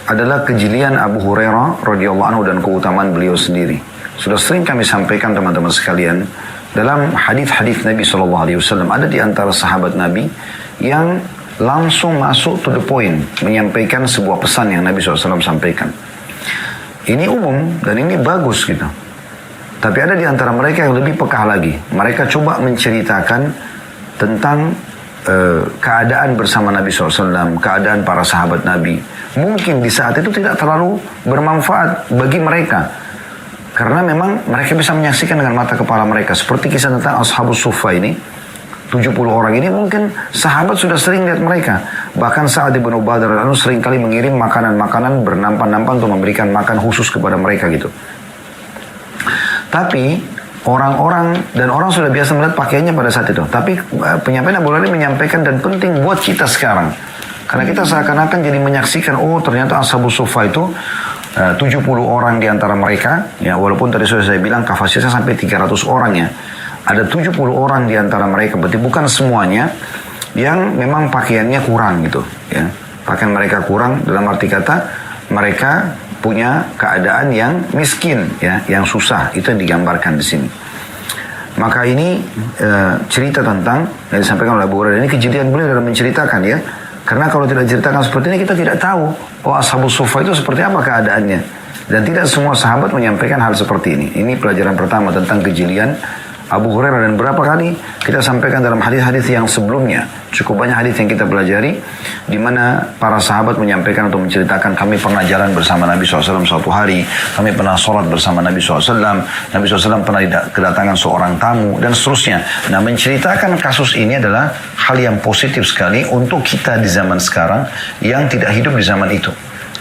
adalah kejelian Abu Hurairah radhiyallahu anhu dan keutamaan beliau sendiri. Sudah sering kami sampaikan teman-teman sekalian, dalam hadis-hadis Nabi SAW ada di antara sahabat Nabi yang langsung masuk to the point, menyampaikan sebuah pesan yang Nabi SAW sampaikan. Ini umum dan ini bagus gitu. Tapi ada di antara mereka yang lebih peka lagi. Mereka coba menceritakan tentang keadaan bersama Nabi SAW, keadaan para sahabat Nabi. Mungkin di saat itu tidak terlalu bermanfaat bagi mereka, karena memang mereka bisa menyaksikan dengan mata kepala mereka. Seperti kisah tentang Ashabus Suffah ini, 70 orang ini mungkin sahabat sudah sering lihat mereka. Bahkan Sa'ad bin Ubadah radhiyallahu anhu sering kali mengirim makanan-makanan bernampan-nampan untuk memberikan makan khusus kepada mereka gitu. Tapi orang-orang dan orang sudah biasa melihat pakaiannya pada saat itu. Tapi penyampaian Abu Hurairah menyampaikan dan penting buat kita sekarang. Karena kita seakan-akan jadi menyaksikan, oh ternyata Ashabus Suffah itu 70 orang di antara mereka, ya, walaupun tadi sudah saya bilang kapasitasnya sampai 300 orang, ya. Ada 70 orang di antara mereka, berarti bukan semuanya yang memang pakaiannya kurang gitu, ya. Pakaian mereka kurang dalam arti kata mereka punya keadaan yang miskin, ya, yang susah. Itu yang digambarkan di sini. Maka ini cerita tentang yang disampaikan oleh Abu Hurairah. Ini kejadian beliau dalam menceritakan, ya. Karena kalau tidak diceritakan seperti ini, kita tidak tahu, oh Ashabus Suffah itu seperti apa keadaannya. Dan tidak semua sahabat menyampaikan hal seperti ini. Ini pelajaran pertama tentang kejelian Abu Hurairah, dan berapa kali kita sampaikan dalam hadis-hadis yang sebelumnya. Cukup banyak hadis yang kita pelajari di mana para sahabat menyampaikan atau menceritakan, kami pernah jalan bersama Nabi SAW suatu hari, kami pernah sholat bersama Nabi SAW, Nabi SAW pernah kedatangan seorang tamu, dan seterusnya. Nah, menceritakan kasus ini adalah hal yang positif sekali untuk kita di zaman sekarang yang tidak hidup di zaman itu.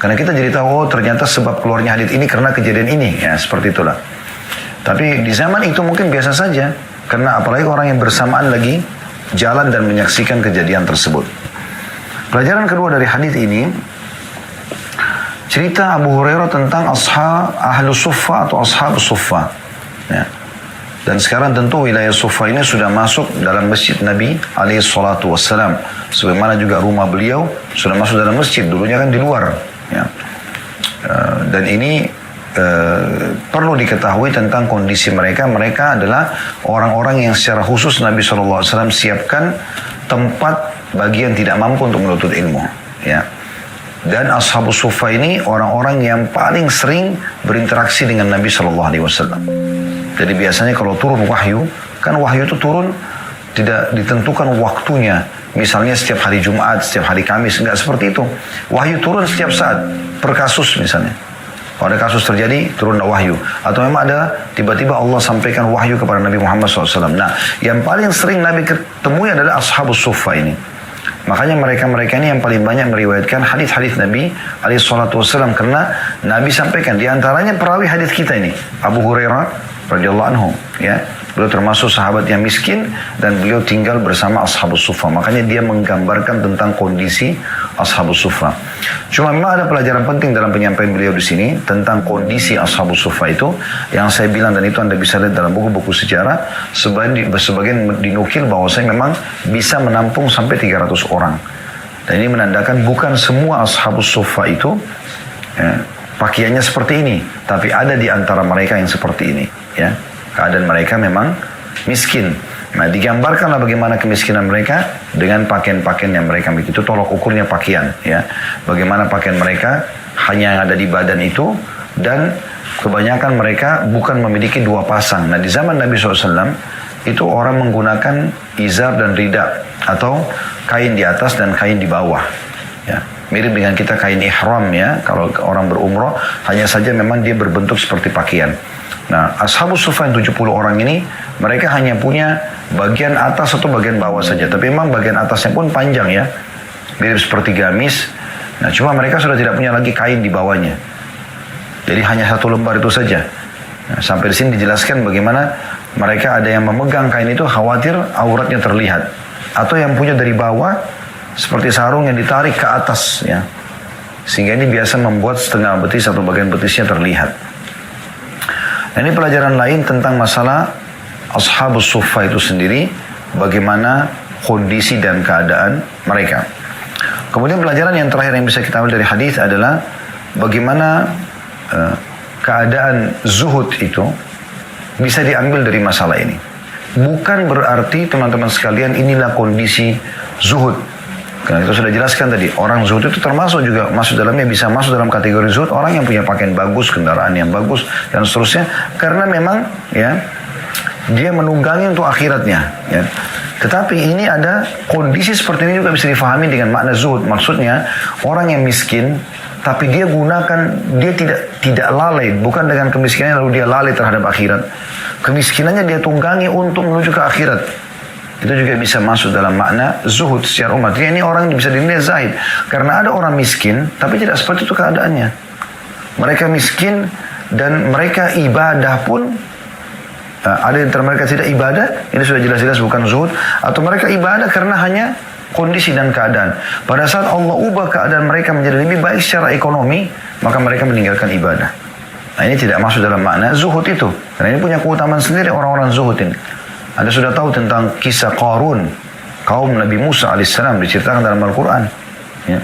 Karena kita jadi tahu, oh ternyata sebab keluarnya hadis ini karena kejadian ini, ya seperti itulah. Tapi di zaman itu mungkin biasa saja, karena apalagi orang yang bersamaan lagi jalan dan menyaksikan kejadian tersebut. Pelajaran kedua dari hadis ini, cerita Abu Hurairah tentang ahlu suffah atau ashabus suffah, ya. Dan sekarang tentu wilayah suffah ini sudah masuk dalam masjid Nabi alaihissalatu wassalam, sebagaimana juga rumah beliau sudah masuk dalam masjid, dulunya kan di luar, ya. Dan ini perlu diketahui tentang kondisi mereka. Mereka adalah orang-orang yang secara khusus Nabi SAW siapkan tempat bagi yang tidak mampu untuk menuntut ilmu, ya. Dan Ashabus Suffah ini orang-orang yang paling sering berinteraksi dengan Nabi SAW. Jadi biasanya kalau turun wahyu, kan wahyu itu turun tidak ditentukan waktunya. Misalnya setiap hari Jumat, setiap hari Kamis, enggak seperti itu. Wahyu turun setiap saat, per kasus misalnya. Kalau ada kasus terjadi, turunlah wahyu. Atau memang ada, tiba-tiba Allah sampaikan wahyu kepada Nabi Muhammad SAW. Nah, yang paling sering Nabi ketemui adalah Ashabus Suffah ini. Makanya mereka-mereka ini yang paling banyak meriwayatkan hadis-hadis Nabi alaihi salatu wasallam, karena Nabi sampaikan di antaranya perawi hadis kita ini Abu Hurairah radhiyallahu anhu, ya. Beliau termasuk sahabat yang miskin dan beliau tinggal bersama Ashabus Suffah. Makanya dia menggambarkan tentang kondisi Ashabus Suffah. Cuma memang ada pelajaran penting dalam penyampaian beliau di sini tentang kondisi Ashabus Suffah itu yang saya bilang, dan itu Anda bisa lihat dalam buku-buku sejarah, sebagian dinukil bahwasanya memang bisa menampung sampai 300 orang. Dan ini menandakan bukan semua Ashabus Suffah itu pakaiannya seperti ini, tapi ada di antara mereka yang seperti ini, ya. Keadaan mereka memang miskin. Nah, digambarkanlah bagaimana kemiskinan mereka dengan pakaian-pakaian yang mereka miliki. Itu tolok ukurnya pakaian, ya. Bagaimana pakaian mereka hanya yang ada di badan itu, dan kebanyakan mereka bukan memiliki dua pasang. Nah, di zaman Nabi SAW itu orang menggunakan izar dan rida, atau kain di atas dan kain di bawah, ya. Mirip dengan kita kain ihram, ya. Kalau orang berumrah, hanya saja memang dia berbentuk seperti pakaian. Nah, Ashabus Suffah 70 orang ini, mereka hanya punya bagian atas atau bagian bawah saja. Tapi memang bagian atasnya pun panjang, ya. Mirip seperti gamis. Nah, cuma mereka sudah tidak punya lagi kain di bawahnya. Jadi hanya satu lembar itu saja. Nah, sampai di sini dijelaskan bagaimana mereka ada yang memegang kain itu khawatir auratnya terlihat. Atau yang punya dari bawah, seperti sarung yang ditarik ke atas, ya. Sehingga ini biasa membuat setengah betis atau bagian betisnya terlihat. Nah, ini pelajaran lain tentang masalah Ashabus Suffah itu sendiri, bagaimana kondisi dan keadaan mereka. Kemudian pelajaran yang terakhir yang bisa kita ambil dari hadis adalah bagaimana keadaan zuhud itu bisa diambil dari masalah ini. Bukan berarti teman-teman sekalian inilah kondisi zuhud. Karena itu sudah jelaskan tadi, orang zuhud itu termasuk juga masuk dalamnya, bisa masuk dalam kategori zuhud orang yang punya pakaian bagus, kendaraan yang bagus, dan seterusnya. Karena memang, ya, dia menunggangi untuk akhiratnya, ya. Tetapi ini ada kondisi seperti ini juga bisa difahami dengan makna zuhud. Maksudnya orang yang miskin, tapi dia tidak lalai, bukan dengan kemiskinannya lalu dia lalai terhadap akhirat. Kemiskinannya dia tunggangi untuk menuju ke akhirat. Itu juga bisa masuk dalam makna zuhud secara umat. Ini orang bisa dinilai zahid. Karena ada orang miskin, tapi tidak seperti itu keadaannya. Mereka miskin dan mereka ibadah pun, ada yang mereka tidak ibadah, ini sudah jelas-jelas bukan zuhud. Atau mereka ibadah karena hanya kondisi dan keadaan. Pada saat Allah ubah keadaan mereka menjadi lebih baik secara ekonomi, maka mereka meninggalkan ibadah. Nah, ini tidak masuk dalam makna zuhud itu. Karena ini punya keutamaan sendiri orang-orang zuhud ini. Anda sudah tahu tentang kisah Qarun, kaum Nabi Musa alaihissalam, diceritakan dalam Al-Quran, ya.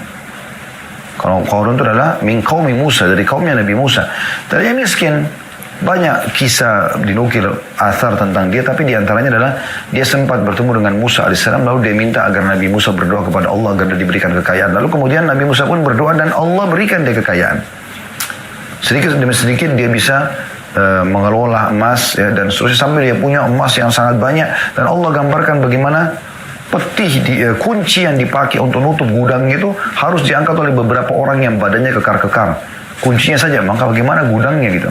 Kalau Qarun itu adalah min qaumi Musa, dari kaumnya Nabi Musa. Tadinya miskin, banyak kisah dinukil athar tentang dia, tapi diantaranya adalah dia sempat bertemu dengan Musa alaihissalam, lalu dia minta agar Nabi Musa berdoa kepada Allah agar dia diberikan kekayaan. Lalu kemudian Nabi Musa pun berdoa dan Allah berikan dia kekayaan. Sedikit demi sedikit dia bisa mengelola emas, ya, dan seterusnya sampai dia punya emas yang sangat banyak. Dan Allah gambarkan bagaimana kunci yang dipakai untuk nutup gudang itu harus diangkat oleh beberapa orang yang badannya kekar-kekar. Kuncinya saja, maka bagaimana gudangnya gitu.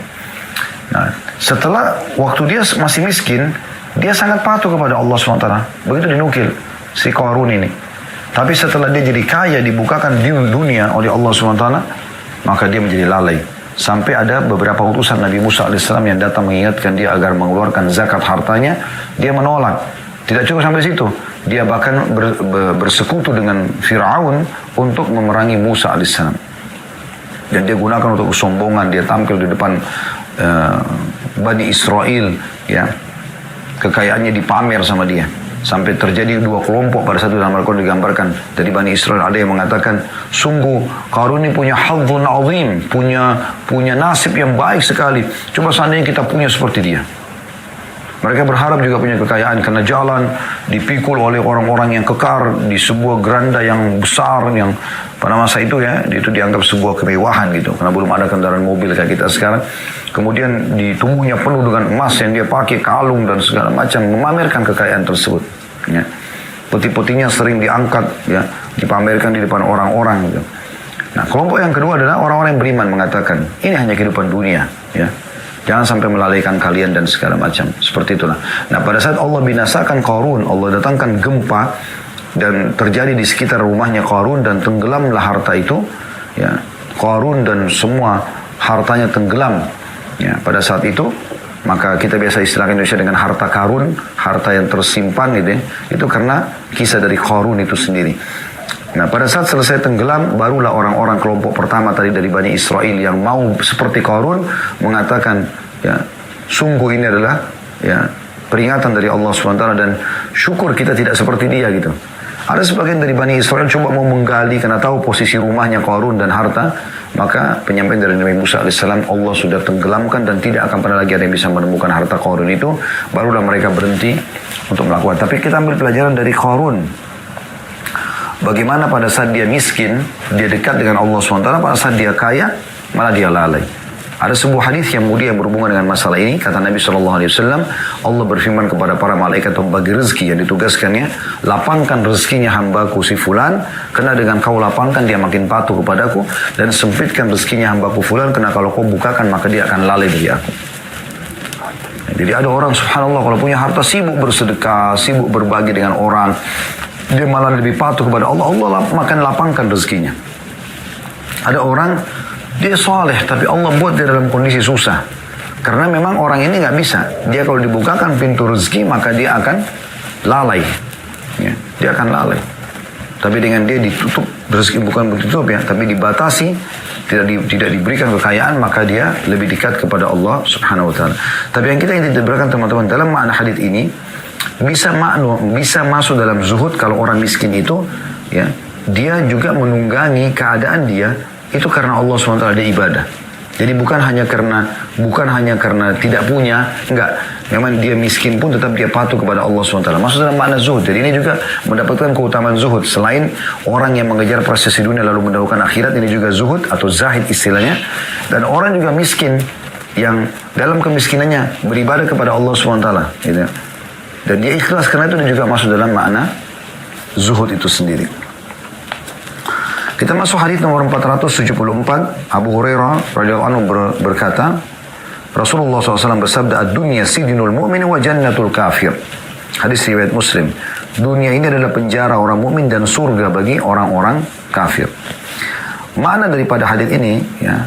Nah, setelah waktu dia masih miskin, dia sangat patuh kepada Allah SWT. Begitu dinukil si Qarun ini. Tapi setelah dia jadi kaya, dibukakan di dunia oleh Allah SWT, maka dia menjadi lalai. Sampai ada beberapa utusan Nabi Musa AS yang datang mengingatkan dia agar mengeluarkan zakat hartanya. Dia menolak. Tidak cukup sampai situ. Dia bahkan bersekutu dengan Fir'aun untuk memerangi Musa AS. Dan dia gunakan untuk kesombongan. Dia tampil di depan Bani Israel. Ya. Kekayaannya dipamer sama dia. Sampai terjadi dua kelompok pada satu dalam Al-Quran digambarkan. Dari Bani Israel ada yang mengatakan, sungguh Qarun ini punya hadzun azim, punya nasib yang baik sekali. Coba seandainya kita punya seperti dia. Mereka berharap juga punya kekayaan karena jalan dipikul oleh orang-orang yang kekar di sebuah geranda yang besar, yang pada masa itu, ya, itu dianggap sebuah kemewahan gitu, karena belum ada kendaraan mobil kayak kita sekarang. Kemudian di tubuhnya penuh dengan emas yang dia pakai, kalung dan segala macam, memamerkan kekayaan tersebut. Ya. Peti-petinya sering diangkat, ya, dipamerkan di depan orang-orang. Gitu. Nah, kelompok yang kedua adalah orang-orang yang beriman mengatakan, ini hanya kehidupan dunia, ya. Jangan sampai melalaikan kalian dan segala macam. Seperti itulah. Nah, pada saat Allah binasakan Qarun, Allah datangkan gempa, dan terjadi di sekitar rumahnya Qarun dan tenggelamlah harta itu. Ya, Qarun dan semua hartanya tenggelam. Ya, pada saat itu maka kita biasa istilahkan Indonesia dengan harta karun, harta yang tersimpan gitu ya. Itu karena kisah dari Qarun itu sendiri. Nah, pada saat selesai tenggelam, barulah orang-orang kelompok pertama tadi dari Bani Israel yang mau seperti Qarun mengatakan, ya, sungguh ini adalah ya peringatan dari Allah SWT dan syukur kita tidak seperti dia gitu. Ada sebagian dari Bani Israel coba mau menggali karena tahu posisi rumahnya Qarun dan harta. Maka penyampaian dari Nabi Musa AS, Allah sudah tenggelamkan dan tidak akan pernah lagi ada yang bisa menemukan harta Qarun itu. Barulah mereka berhenti untuk melakukan. Tapi kita ambil pelajaran dari Qarun. Bagaimana pada saat dia miskin, dia dekat dengan Allah SWT. Pada saat dia kaya, malah dia lalai. Ada sebuah hadis yang mulia yang berhubungan dengan masalah ini. Kata Nabi SAW, Allah berfirman kepada para malaikat pembagi rezeki yang ditugaskannya, lapangkan rezekinya hambaku si fulan, karena dengan kau lapangkan dia makin patuh kepadaku, dan sempitkan rezekinya hambaku fulan, karena kalau kau bukakan maka dia akan lalai dari aku. Jadi ada orang subhanallah kalau punya harta sibuk bersedekah, sibuk berbagi dengan orang, dia malah lebih patuh kepada Allah. Allah makan lapangkan rezekinya. Ada orang dia soleh, tapi Allah buat dia dalam kondisi susah. Karena memang orang ini nggak bisa. Dia kalau dibukakan pintu rezeki, maka dia akan lalai. Ya, dia akan lalai. Tapi dengan dia ditutup, rezeki bukan ditutup ya, tapi dibatasi, tidak diberikan kekayaan, maka dia lebih dekat kepada Allah Subhanahu Wa Taala. Tapi yang kita ingin berikan teman-teman dalam makna hadits ini, bisa masuk dalam zuhud kalau orang miskin itu, ya, dia juga menunggangi keadaan dia. Itu karena Allah SWT ada ibadah. Jadi bukan hanya karena tidak punya, enggak. Memang dia miskin pun tetap dia patuh kepada Allah SWT. Maksud dalam makna zuhud. Jadi ini juga mendapatkan keutamaan zuhud. Selain orang yang mengejar prestasi dunia lalu mendahulukan akhirat, ini juga zuhud atau zahid istilahnya. Dan orang juga miskin yang dalam kemiskinannya beribadah kepada Allah SWT. Gitu. Dan dia ikhlas karena itu, dia juga masuk dalam makna zuhud itu sendiri. Kita masuk hadis nomor 474. Abu Hurairah radhiyallahu anhu berkata, Rasulullah SAW bersabda, "Ad-dunya sidnul mu'min wa jannatul kafir." Hadis riwayat Muslim. Dunia ini adalah penjara orang mukmin dan surga bagi orang-orang kafir. Makna daripada hadis ini, ya,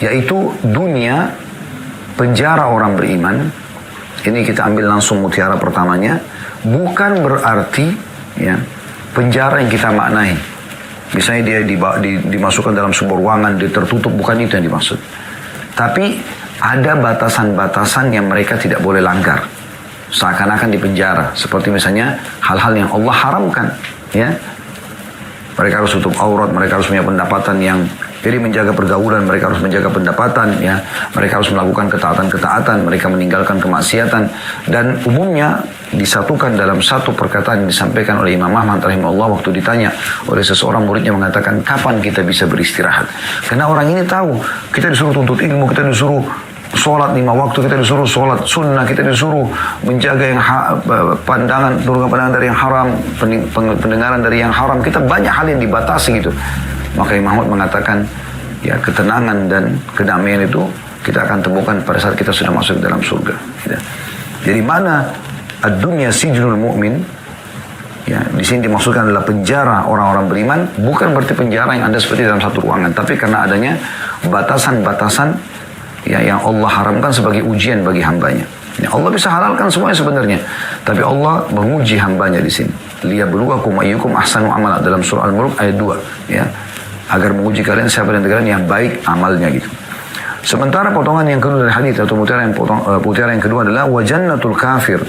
yaitu dunia penjara orang beriman. Ini kita ambil langsung mutiara pertamanya. Bukan berarti, ya, penjara yang kita maknai. Misalnya dia dimasukkan dalam sebuah ruangan, dia tertutup, bukan itu yang dimaksud. Tapi ada batasan-batasan yang mereka tidak boleh langgar. Seakan-akan di penjara. Seperti misalnya hal-hal yang Allah haramkan. Ya. Mereka harus tutup aurat, mereka harus punya pendapatan yang... Jadi menjaga pergaulan, mereka harus menjaga pendapatan, ya. Mereka harus melakukan ketaatan-ketaatan, mereka meninggalkan kemaksiatan. Dan umumnya disatukan dalam satu perkataan yang disampaikan oleh Imam Ahmad rahimahullah waktu ditanya oleh seseorang muridnya mengatakan, kapan kita bisa beristirahat? Karena orang ini tahu, kita disuruh tuntut ilmu, kita disuruh sholat 5 waktu, kita disuruh sholat sunnah, kita disuruh menjaga yang pandangan dari yang haram, pendengaran dari yang haram. Kita banyak hal yang dibatasi gitu. Maka Imam Ahmad mengatakan, ya, ketenangan dan kedamaian itu kita akan temukan pada saat kita sudah masuk dalam surga. Ya. Jadi mana ad-dunya sijnul mu'min, ya, di sini dimaksudkan adalah penjara orang-orang beriman, bukan berarti penjara yang ada seperti dalam satu ruangan, tapi karena adanya batasan-batasan, ya, yang Allah haramkan sebagai ujian bagi hambanya. Ya, Allah bisa halalkan semuanya sebenarnya, tapi Allah menguji hambanya di sini. Liyabluwakum ayyukum ahsanu amala, dalam surah Al-Mulk ayat 2, ya. Agar menguji kalian siapa di antara kalian yang baik amalnya gitu. Sementara potongan yang kedua dari hadis atau mutiara yang kedua adalah wajannatul kafir,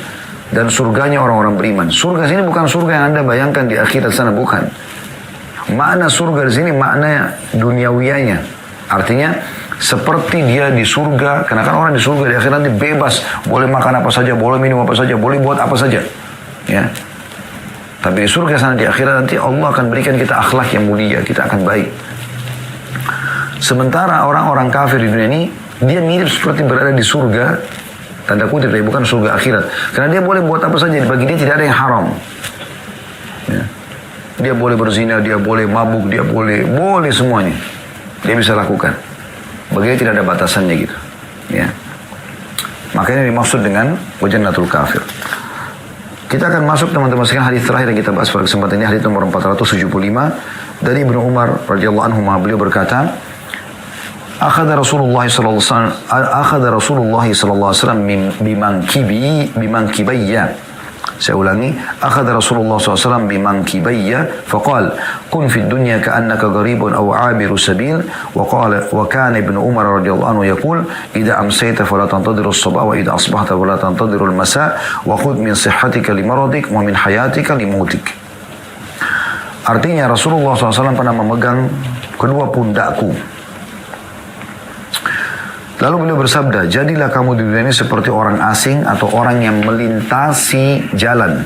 dan surganya orang-orang beriman. Surga sini bukan surga yang Anda bayangkan di akhirat sana, bukan. Makna surga di sini makna duniawiyanya. Artinya seperti dia di surga, karena kan orang di surga di akhirat nanti bebas, boleh makan apa saja, boleh minum apa saja, boleh buat apa saja. Ya. Tapi di surga sana di akhirat nanti Allah akan berikan kita akhlak yang mulia, kita akan baik. Sementara orang-orang kafir di dunia ini, dia mirip seperti berada di surga, tanda kutip, tapi bukan surga akhirat. Karena dia boleh buat apa saja, bagi dia tidak ada yang haram. Ya. Dia boleh berzina, dia boleh mabuk, dia boleh semuanya. Dia bisa lakukan. Bagi dia tidak ada batasannya gitu. Ya. Makanya dimaksud dengan wajannatul kafir. Kita akan masuk teman-teman sekalian hadis terakhir yang kita bahas pada kesempatan ini, hadis nomor 475 dari Ibnu Umar radhiyallahu anhu. Beliau berkata, Akhadha Rasulullah sallallahu alaihi wasallam bimankibayya. Saya ulangi, akhadha Rasulullah SAW bimankibayya faqal kun fid dunya ka'annaka gharibun aw 'abiru sabil wa kana Ibnu Umar radhiyallahu anhu yaqul idza amsayta fala tantadhiru as-sabah wa idza asbahta fala tantadhiru al-masa wa khudh min sihhatika li maradik wa min hayatika li mautik. Artinya Rasulullah SAW pernah memegang kedua pundakku. Lalu beliau bersabda, jadilah kamu di dunia ini seperti orang asing atau orang yang melintasi jalan.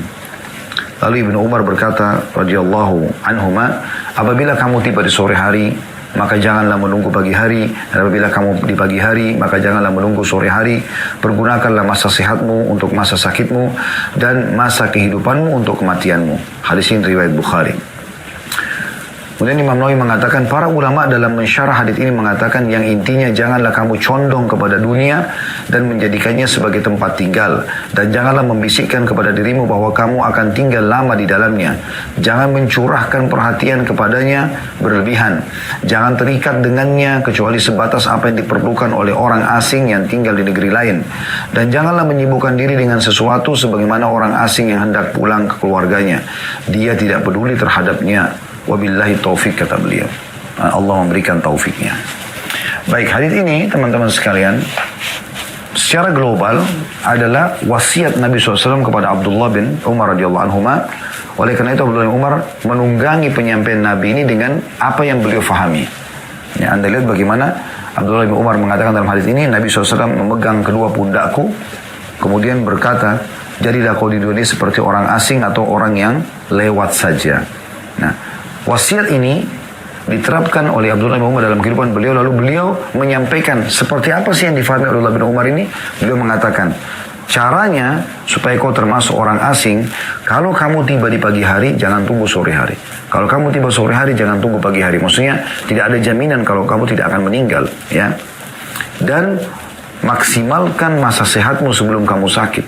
Lalu Ibnu Umar berkata, radhiyallahu anhuma, apabila kamu tiba di sore hari, maka janganlah menunggu pagi hari. Dan apabila kamu di pagi hari, maka janganlah menunggu sore hari. Pergunakanlah masa sehatmu untuk masa sakitmu, dan masa kehidupanmu untuk kematianmu. Hadis ini riwayat Bukhari. Kemudian Imam Nawawi mengatakan, para ulama dalam mensyarah hadis ini mengatakan yang intinya janganlah kamu condong kepada dunia dan menjadikannya sebagai tempat tinggal. Dan janganlah membisikkan kepada dirimu bahwa kamu akan tinggal lama di dalamnya. Jangan mencurahkan perhatian kepadanya berlebihan. Jangan terikat dengannya kecuali sebatas apa yang diperlukan oleh orang asing yang tinggal di negeri lain. Dan janganlah menyibukkan diri dengan sesuatu sebagaimana orang asing yang hendak pulang ke keluarganya. Dia tidak peduli terhadapnya. Wabillahi taufik, kata beliau. Allah memberikan taufiknya. Baik, hadis ini teman-teman sekalian secara global adalah wasiat Nabi SAW kepada Abdullah bin Umar radhiyallahu anhu. Oleh karena itu Abdullah bin Umar menunggangi penyampaian Nabi ini dengan apa yang beliau fahami. Ya, Anda lihat bagaimana Abdullah bin Umar mengatakan dalam hadis ini, Nabi SAW memegang kedua pundakku, kemudian berkata, jadilah kau di dunia seperti orang asing atau orang yang lewat saja. Nah, wasiat ini diterapkan oleh Abdullah bin Umar dalam kehidupan beliau. Lalu beliau menyampaikan seperti apa sih yang difahami Abdullah bin Umar ini. Beliau mengatakan, caranya supaya kau termasuk orang asing, kalau kamu tiba di pagi hari, jangan tunggu sore hari. Kalau kamu tiba sore hari, jangan tunggu pagi hari. Maksudnya tidak ada jaminan kalau kamu tidak akan meninggal, ya. Dan maksimalkan masa sehatmu sebelum kamu sakit.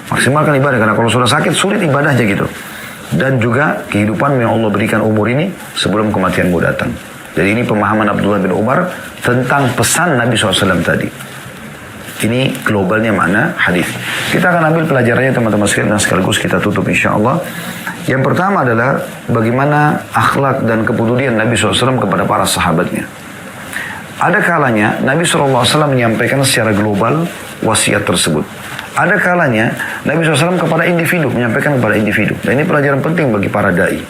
Maksimalkan ibadah, karena kalau sudah sakit sulit ibadahnya gitu. Dan juga kehidupan yang Allah berikan umur ini sebelum kematianmu datang. Jadi ini pemahaman Abdullah bin Umar tentang pesan Nabi SAW tadi. Ini globalnya makna hadis. Kita akan ambil pelajarannya teman-teman sekalian dan sekaligus kita tutup insya Allah. Yang pertama adalah bagaimana akhlak dan kepedulian Nabi SAW kepada para sahabatnya. Ada kalanya Nabi SAW menyampaikan secara global wasiat tersebut. Ada kalanya Nabi SAW kepada individu, menyampaikan kepada individu. Dan ini pelajaran penting bagi para da'i.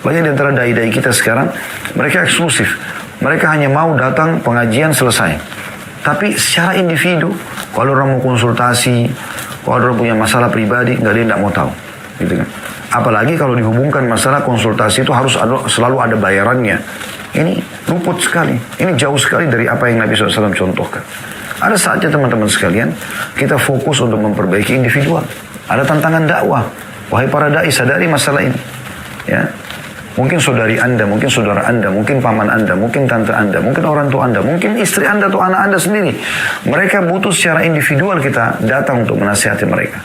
Banyak di antara da'i-da'i kita sekarang, mereka eksklusif. Mereka hanya mau datang pengajian selesai. Tapi secara individu, kalau orang mau konsultasi, kalau orang punya masalah pribadi, nggak ada yang mau tahu. Gitu kan? Apalagi kalau dihubungkan masalah konsultasi itu harus selalu ada bayarannya. Ini luput sekali. Ini jauh sekali dari apa yang Nabi SAW contohkan. Ada saatnya teman-teman sekalian, kita fokus untuk memperbaiki individual. Ada tantangan dakwah. Wahai para da'i, sadari masalah ini. Ya. Mungkin saudari Anda, mungkin saudara Anda, mungkin paman Anda, mungkin tante Anda, mungkin orang tua Anda, mungkin istri Anda atau anak Anda sendiri. Mereka butuh secara individual kita datang untuk menasihati mereka.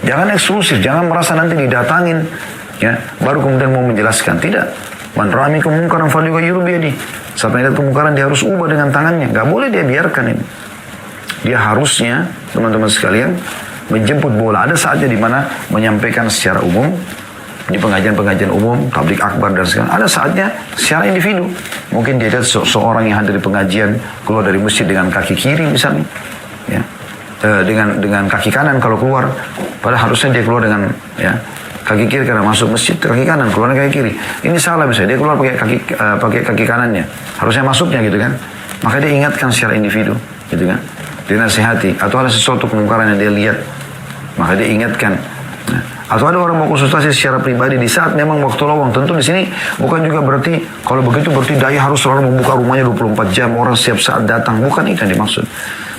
Jangan eksklusif, jangan merasa nanti didatangin, ya, baru kemudian mau menjelaskan. Tidak. Man ra'a minkum munkaran falyughayyirhu biyadihi. Sampai lihat kemungkaran dia harus ubah dengan tangannya. Gak boleh dia biarkan ini. Dia harusnya, teman-teman sekalian, menjemput bola. Ada saatnya di mana menyampaikan secara umum, di pengajian-pengajian umum, tablik akbar dan segala. Ada saatnya secara individu. Mungkin dia lihat seorang yang hadir di pengajian keluar dari masjid dengan kaki kiri misalnya, ya, dengan kaki kanan kalau keluar. Padahal harusnya dia keluar dengan, ya, kaki kiri karena masuk masjid, kaki kanan, keluar kaki kiri. Ini salah misalnya, dia keluar pakai kaki kanannya. Harusnya masuknya gitu kan. Maka dia ingatkan secara individu, gitu kan. Dia nasihati, atau ada sesuatu kemungkaran yang dia lihat, maka dia ingatkan. Nah, atau ada orang mau konsultasi secara pribadi di saat memang waktu lowong. Tentu di sini bukan juga berarti, kalau begitu berarti dai harus selalu membuka rumahnya 24 jam, orang setiap saat datang. Bukan itu yang dimaksud.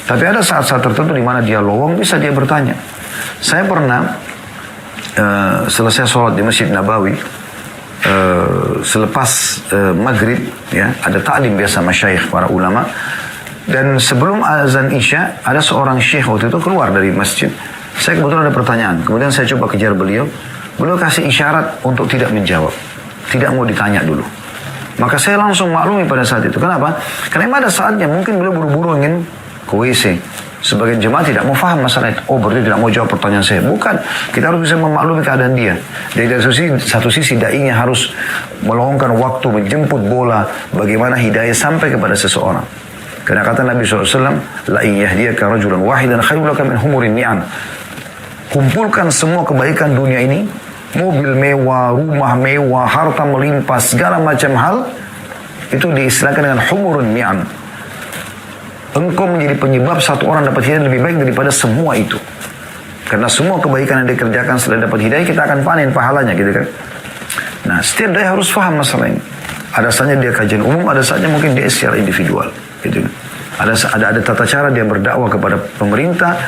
Tapi ada saat-saat tertentu di mana dia lowong, bisa dia bertanya. Saya pernah selesai sholat di Masjid Nabawi, selepas maghrib, ya, ada ta'lim biasa masyayikh para ulama, dan sebelum azan isya ada seorang syekh waktu itu keluar dari masjid. Saya kebetulan ada pertanyaan. Kemudian saya coba kejar beliau. Beliau kasih isyarat untuk tidak menjawab. Tidak mau ditanya dulu. Maka saya langsung maklumi pada saat itu. Kenapa? Karena ada saatnya mungkin beliau buru-buru ingin ke WC. Sebagian jemaah tidak mau paham masalah itu. Oh, berarti tidak mau jawab pertanyaan saya. Bukan. Kita harus bisa memaklumi keadaan dia. Dari satu sisi da'inya harus meluangkan waktu menjemput bola bagaimana hidayah sampai kepada seseorang. Karena kata Nabi SAW, La in yahdiyaka rajulan wahidan khairul laka min humurin ni'am. Kumpulkan semua kebaikan dunia ini, mobil mewah, rumah mewah, harta melimpah, segala macam hal, itu diistilahkan dengan humurun ni'am. Engkau menjadi penyebab satu orang dapat hidayah lebih baik daripada semua itu. Karena semua kebaikan yang dikerjakan setelah dapat hidayah, kita akan panen pahalanya, gitu kan. Nah, setiap dai harus paham masalah ini. Ada saatnya dia kajian umum, ada saatnya mungkin dia secara individual, gitu kan. Ada tata cara dia berdakwah kepada pemerintah.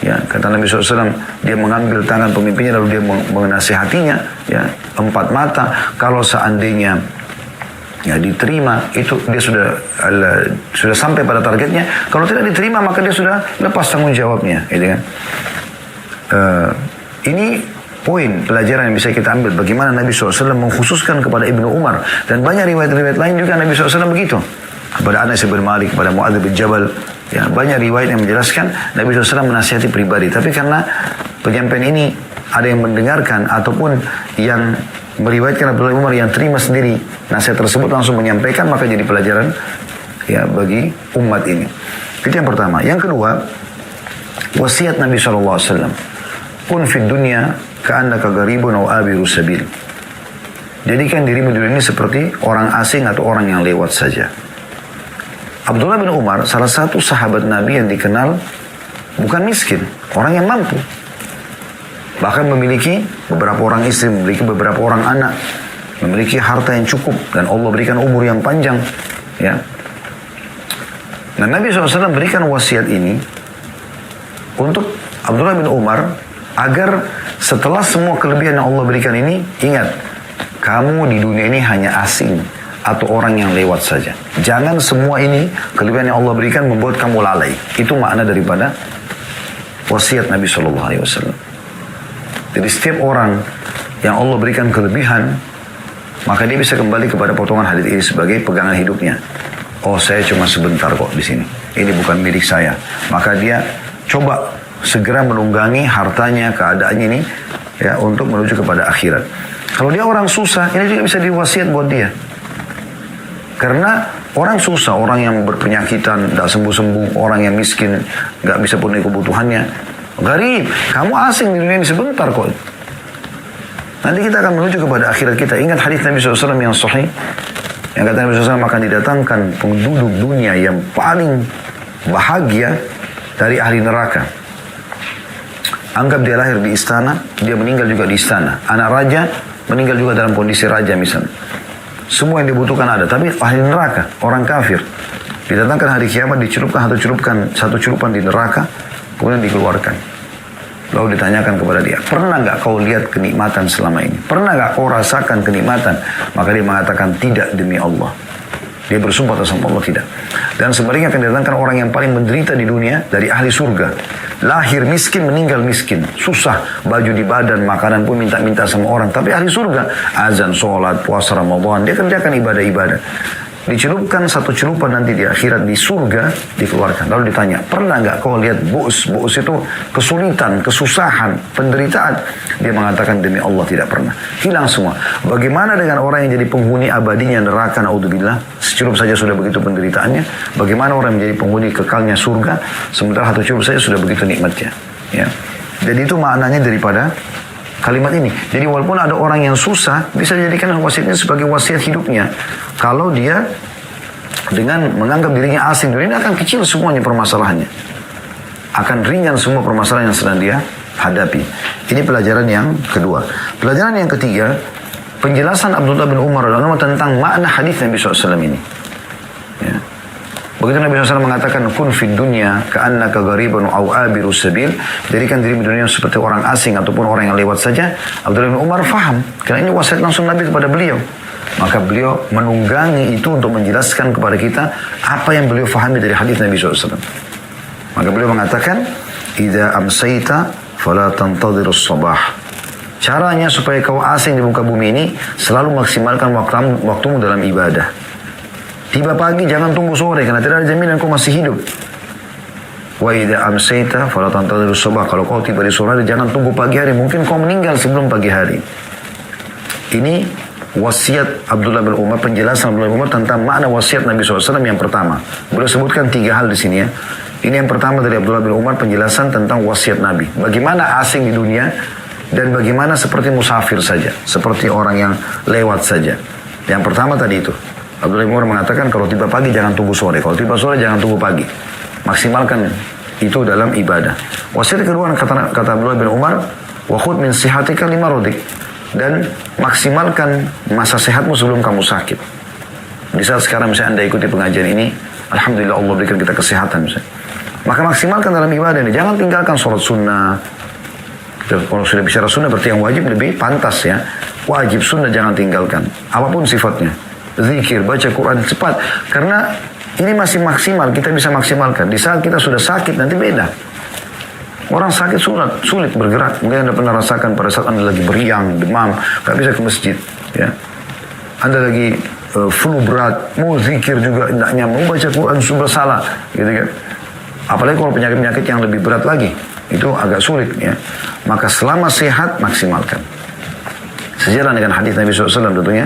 Ya, kata Nabi SAW, dia mengambil tangan pemimpinnya lalu dia menasihatinya. Ya, 4 mata. Kalau seandainya ya diterima, itu dia sudah sampai pada targetnya. Kalau tidak diterima, maka dia sudah lepas tanggung jawabnya, gitu kan. Ini poin pelajaran yang bisa kita ambil. Bagaimana Nabi SAW mengkhususkan kepada Ibnu Umar. Dan banyak riwayat-riwayat lain juga Nabi SAW begitu. Kepada Anas bin Malik, kepada Mu'adz bin Jabal. Ya, banyak riwayat yang menjelaskan Nabi SAW menasihati pribadi. Tapi karena penyampaian ini ada yang mendengarkan ataupun yang meriwayatkan Abdullah bin Umar yang terima sendiri nasihat tersebut langsung menyampaikan, maka jadi pelajaran ya bagi umat ini. Itu yang pertama. Yang kedua, wasiat Nabi SAW. Kun fid dunya ka'annaka gharibun aw abiru sabil. Jadikan dirimu di dunia ini seperti orang asing atau orang yang lewat saja. Abdullah bin Umar salah satu sahabat Nabi yang dikenal bukan miskin, orang yang mampu. Bahkan memiliki beberapa orang istri, memiliki beberapa orang anak, memiliki harta yang cukup, dan Allah berikan umur yang panjang. Ya. Nah, Nabi SAW berikan wasiat ini untuk Abdullah bin Umar agar setelah semua kelebihan yang Allah berikan ini, ingat, kamu di dunia ini hanya asing atau orang yang lewat saja. Jangan semua ini kelebihan yang Allah berikan membuat kamu lalai. Itu makna daripada wasiat Nabi SAW. Jadi setiap orang yang Allah berikan kelebihan, maka dia bisa kembali kepada potongan hadis ini sebagai pegangan hidupnya. Oh, saya cuma sebentar kok di sini. Ini bukan milik saya. Maka dia coba segera menunggangi hartanya, keadaannya ini, ya, untuk menuju kepada akhirat. Kalau dia orang susah, ini juga bisa diwasiat buat dia. Karena orang susah, orang yang berpenyakitan, tidak sembuh-sembuh, orang yang miskin, nggak bisa penuhi kebutuhannya. Gharib, kamu asing di dunia ini sebentar kok. Nanti kita akan menuju kepada akhirat kita. Ingat hadis Nabi SAW yang sahih, yang kata Nabi SAW akan didatangkan penduduk dunia yang paling bahagia dari ahli neraka. Anggap dia lahir di istana, dia meninggal juga di istana. Anak raja meninggal juga dalam kondisi raja misalnya. Semua yang dibutuhkan ada, tapi ahli neraka, orang kafir, didatangkan hari kiamat, dicelupkan satu celupan di neraka, kemudian dikeluarkan. Lalu ditanyakan kepada dia, pernah nggak kau lihat kenikmatan selama ini? Pernah nggak kau rasakan kenikmatan? Maka dia mengatakan, tidak, demi Allah. Dia bersumpah atas Allah, tidak. Dan sebaliknya akan didatangkan orang yang paling menderita di dunia dari ahli surga. Lahir miskin, meninggal miskin. Susah, baju di badan, makanan pun minta-minta sama orang. Tapi ahli surga, azan, sholat, puasa Ramadan, dia kerjakan ibadah-ibadah. Dicelupkan satu celupan nanti di akhirat, di surga, dikeluarkan. Lalu ditanya, pernah nggak kau lihat bu'us? Bu'us itu kesulitan, kesusahan, penderitaan. Dia mengatakan, demi Allah tidak pernah. Hilang semua. Bagaimana dengan orang yang jadi penghuni abadinya neraka, naudzubillah, secelup saja sudah begitu penderitaannya. Bagaimana orang yang menjadi penghuni kekalnya surga, sementara satu celup saja sudah begitu nikmatnya. Ya. Jadi itu maknanya daripada kalimat ini. Jadi walaupun ada orang yang susah, bisa dijadikan wasiatnya sebagai wasiat hidupnya. Kalau dia dengan menganggap dirinya asing, ini akan kecil semuanya permasalahannya. Akan ringan semua permasalahan yang sedang dia hadapi. Ini pelajaran yang kedua. Pelajaran yang ketiga, penjelasan Abdullah bin Umar tentang makna hadis Nabi SAW ini. Ya. Begitu Nabi SAW mengatakan, kun fid dunya ka'annaka gharibun aw abiru sabil. Jadikan diri di dunia seperti orang asing ataupun orang yang lewat saja. Abdullah bin Umar faham, karena ini wasiat langsung Nabi kepada beliau. Maka beliau menunggangi itu untuk menjelaskan kepada kita apa yang beliau fahami dari hadis Nabi SAW. Maka beliau mengatakan, idza amsayta fala tantadhirus sabah. Caranya supaya kau asing di muka bumi ini, selalu maksimalkan waktumu dalam ibadah. Tiba pagi jangan tunggu sore, karena tidak ada jaminan kau masih hidup. Wa idza amsayta fala tantadhirus sabah. Kalau kau tiba di sore hari, jangan tunggu pagi hari, mungkin kau meninggal sebelum pagi hari. Ini wasiat Abdullah bin Umar, penjelasan Abdullah bin Umar tentang makna wasiat Nabi SAW yang pertama. Beliau sebutkan 3 hal di sini ya. Ini yang pertama dari Abdullah bin Umar, penjelasan tentang wasiat Nabi. Bagaimana asing di dunia dan bagaimana seperti musafir saja, seperti orang yang lewat saja. Yang pertama tadi itu, Abdullah bin Umar mengatakan kalau tiba pagi jangan tunggu sore, kalau tiba sore jangan tunggu pagi. Maksimalkan itu dalam ibadah. Wasiat kedua kata Abdullah bin Umar, wa khudh min sihatika limarodik. Dan maksimalkan masa sehatmu sebelum kamu sakit. Di saat sekarang misalnya Anda ikuti pengajian ini, alhamdulillah Allah berikan kita kesehatan misalnya. Maka maksimalkan dalam ibadah ini. Jangan tinggalkan sholat sunnah. Kalau sudah bicara sunnah berarti yang wajib lebih pantas ya. Wajib sunnah jangan tinggalkan. Apapun sifatnya. Zikir, baca Quran cepat. Karena ini masih maksimal, kita bisa maksimalkan. Di saat kita sudah sakit nanti beda. Orang sakit sulit bergerak. Mungkin Anda pernah rasakan pada saat Anda lagi beriang, demam, gak bisa ke masjid. Ya. Anda lagi flu berat, mau zikir juga tidaknya, mau baca Quran sudah salah, gitu kan. Apalagi kalau penyakit-penyakit yang lebih berat lagi, itu agak sulit ya. Maka selama sehat maksimalkan. Sejalan dengan hadis Nabi SAW tentunya,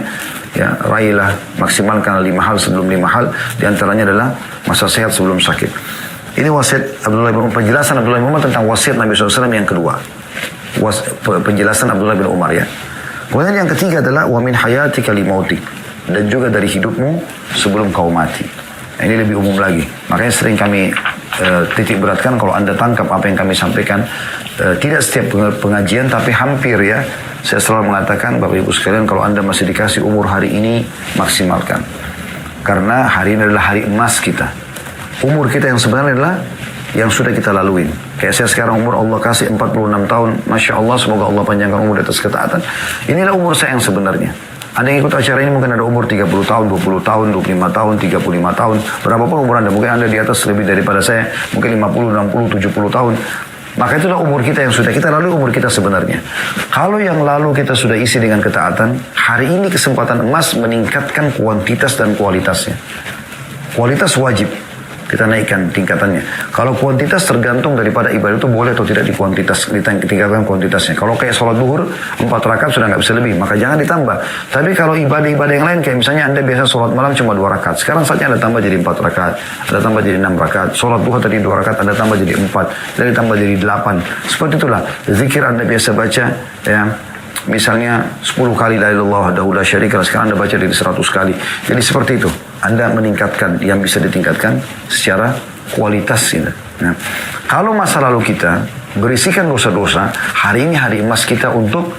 ya, raihlah, maksimalkan 5 hal sebelum 5 hal, diantaranya adalah masa sehat sebelum sakit. Ini wasiat Abdullah bin Umar, penjelasan Abdullah bin Umar tentang wasiat Nabi SAW yang kedua. Penjelasan Abdullah bin Umar ya. Kemudian yang ketiga adalah wa min hayatika li mautik, dan juga dari hidupmu sebelum kau mati. Nah, ini lebih umum lagi. Makanya sering kami titik beratkan kalau Anda tangkap apa yang kami sampaikan. Tidak setiap pengajian tapi hampir ya. Saya selalu mengatakan Bapak Ibu sekalian, kalau Anda masih dikasih umur hari ini, maksimalkan. Karena hari ini adalah hari emas kita. Umur kita yang sebenarnya adalah yang sudah kita laluin. Kayak saya sekarang umur Allah kasih 46 tahun. Masya Allah, semoga Allah panjangkan umur di atas ketaatan. Inilah umur saya yang sebenarnya. Ada yang ikut acara ini mungkin ada umur 30 tahun, 20 tahun, 25 tahun, 35 tahun. Berapapun umur Anda. Mungkin Anda di atas lebih daripada saya. Mungkin 50, 60, 70 tahun. Maka itulah umur kita yang sudah kita lalui, umur kita sebenarnya. Kalau yang lalu kita sudah isi dengan ketaatan, hari ini kesempatan emas meningkatkan kuantitas dan kualitasnya. Kualitas wajib kita naikkan tingkatannya. Kalau kuantitas tergantung daripada ibadah itu boleh atau tidak ditingkatkan kuantitasnya. Kalau kayak sholat duhur 4 rakaat sudah nggak bisa lebih, maka jangan ditambah. Tapi kalau ibadah-ibadah yang lain, kayak misalnya Anda biasa sholat malam cuma 2 rakaat, sekarang saatnya Anda tambah jadi 4 rakaat, Anda tambah jadi 6 rakaat. Sholat duha tadi 2 rakaat, Anda tambah jadi 4, Anda tambah jadi 8. Seperti itulah zikir Anda biasa baca ya. Misalnya 10 kali la ilaha illallah wahdahu la syarika lah, sekarang Anda baca jadi 100 kali. Jadi seperti itu. Anda meningkatkan yang bisa ditingkatkan secara kualitas ini. Nah, kalau masa lalu kita berisikan dosa-dosa, hari ini hari emas kita untuk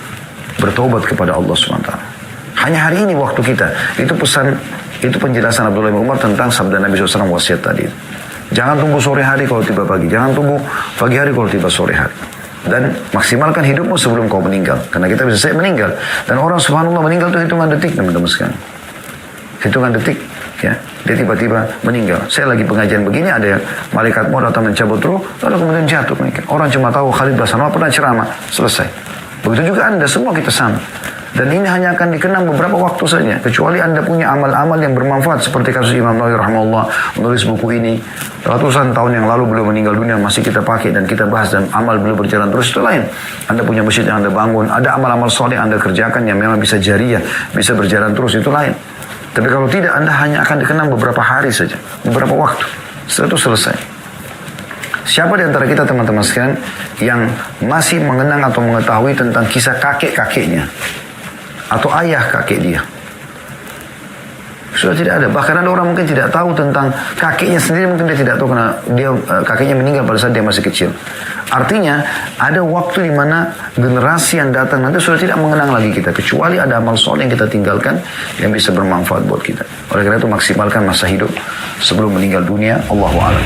bertobat kepada Allah SWT. Hanya hari ini waktu kita. Itu pesan, itu penjelasan Abdullah bin Umar tentang sabda Nabi SAW wasiat tadi. Jangan tunggu sore hari kalau tiba pagi. Jangan tunggu pagi hari kalau tiba sore hari. Dan maksimalkan hidupmu sebelum kau meninggal. Karena kita bisa saja meninggal. Dan orang subhanallah meninggal itu hitungan detik, teman-teman sekalian. Hitungan detik. Ya, dia tiba-tiba meninggal. Saya lagi pengajian begini, ada malaikat mau datang mencabut ruh, lalu kemudian jatuh mereka. Orang cuma tahu Khalid Basanwa pernah ceramah, selesai. Begitu juga Anda, semua kita sama. Dan ini hanya akan dikenang beberapa waktu saja. Kecuali Anda punya amal-amal yang bermanfaat. Seperti kasus Imam Nawawi rahimahullah, menulis buku ini. Ratusan tahun yang lalu beliau meninggal dunia, masih kita pakai dan kita bahas. Dan amal beliau berjalan terus, itu lain. Anda punya masjid yang Anda bangun. Ada amal-amal soleh yang Anda kerjakan yang memang bisa jariah, bisa berjalan terus, itu lain. Tapi kalau tidak, Anda hanya akan dikenang beberapa hari saja, beberapa waktu. Setelah itu selesai. Siapa di antara kita teman-teman sekalian yang masih mengenang atau mengetahui tentang kisah kakek-kakeknya atau ayah kakek dia? Sudah tidak ada. Bahkan ada orang mungkin tidak tahu tentang kakeknya sendiri, mungkin dia tidak tahu karena dia kakeknya meninggal pada saat dia masih kecil. Artinya ada waktu di mana generasi yang datang nanti sudah tidak mengenang lagi kita, kecuali ada amal soleh yang kita tinggalkan yang bisa bermanfaat buat kita. Oleh karena itu maksimalkan masa hidup sebelum meninggal dunia. Allahu a'lam.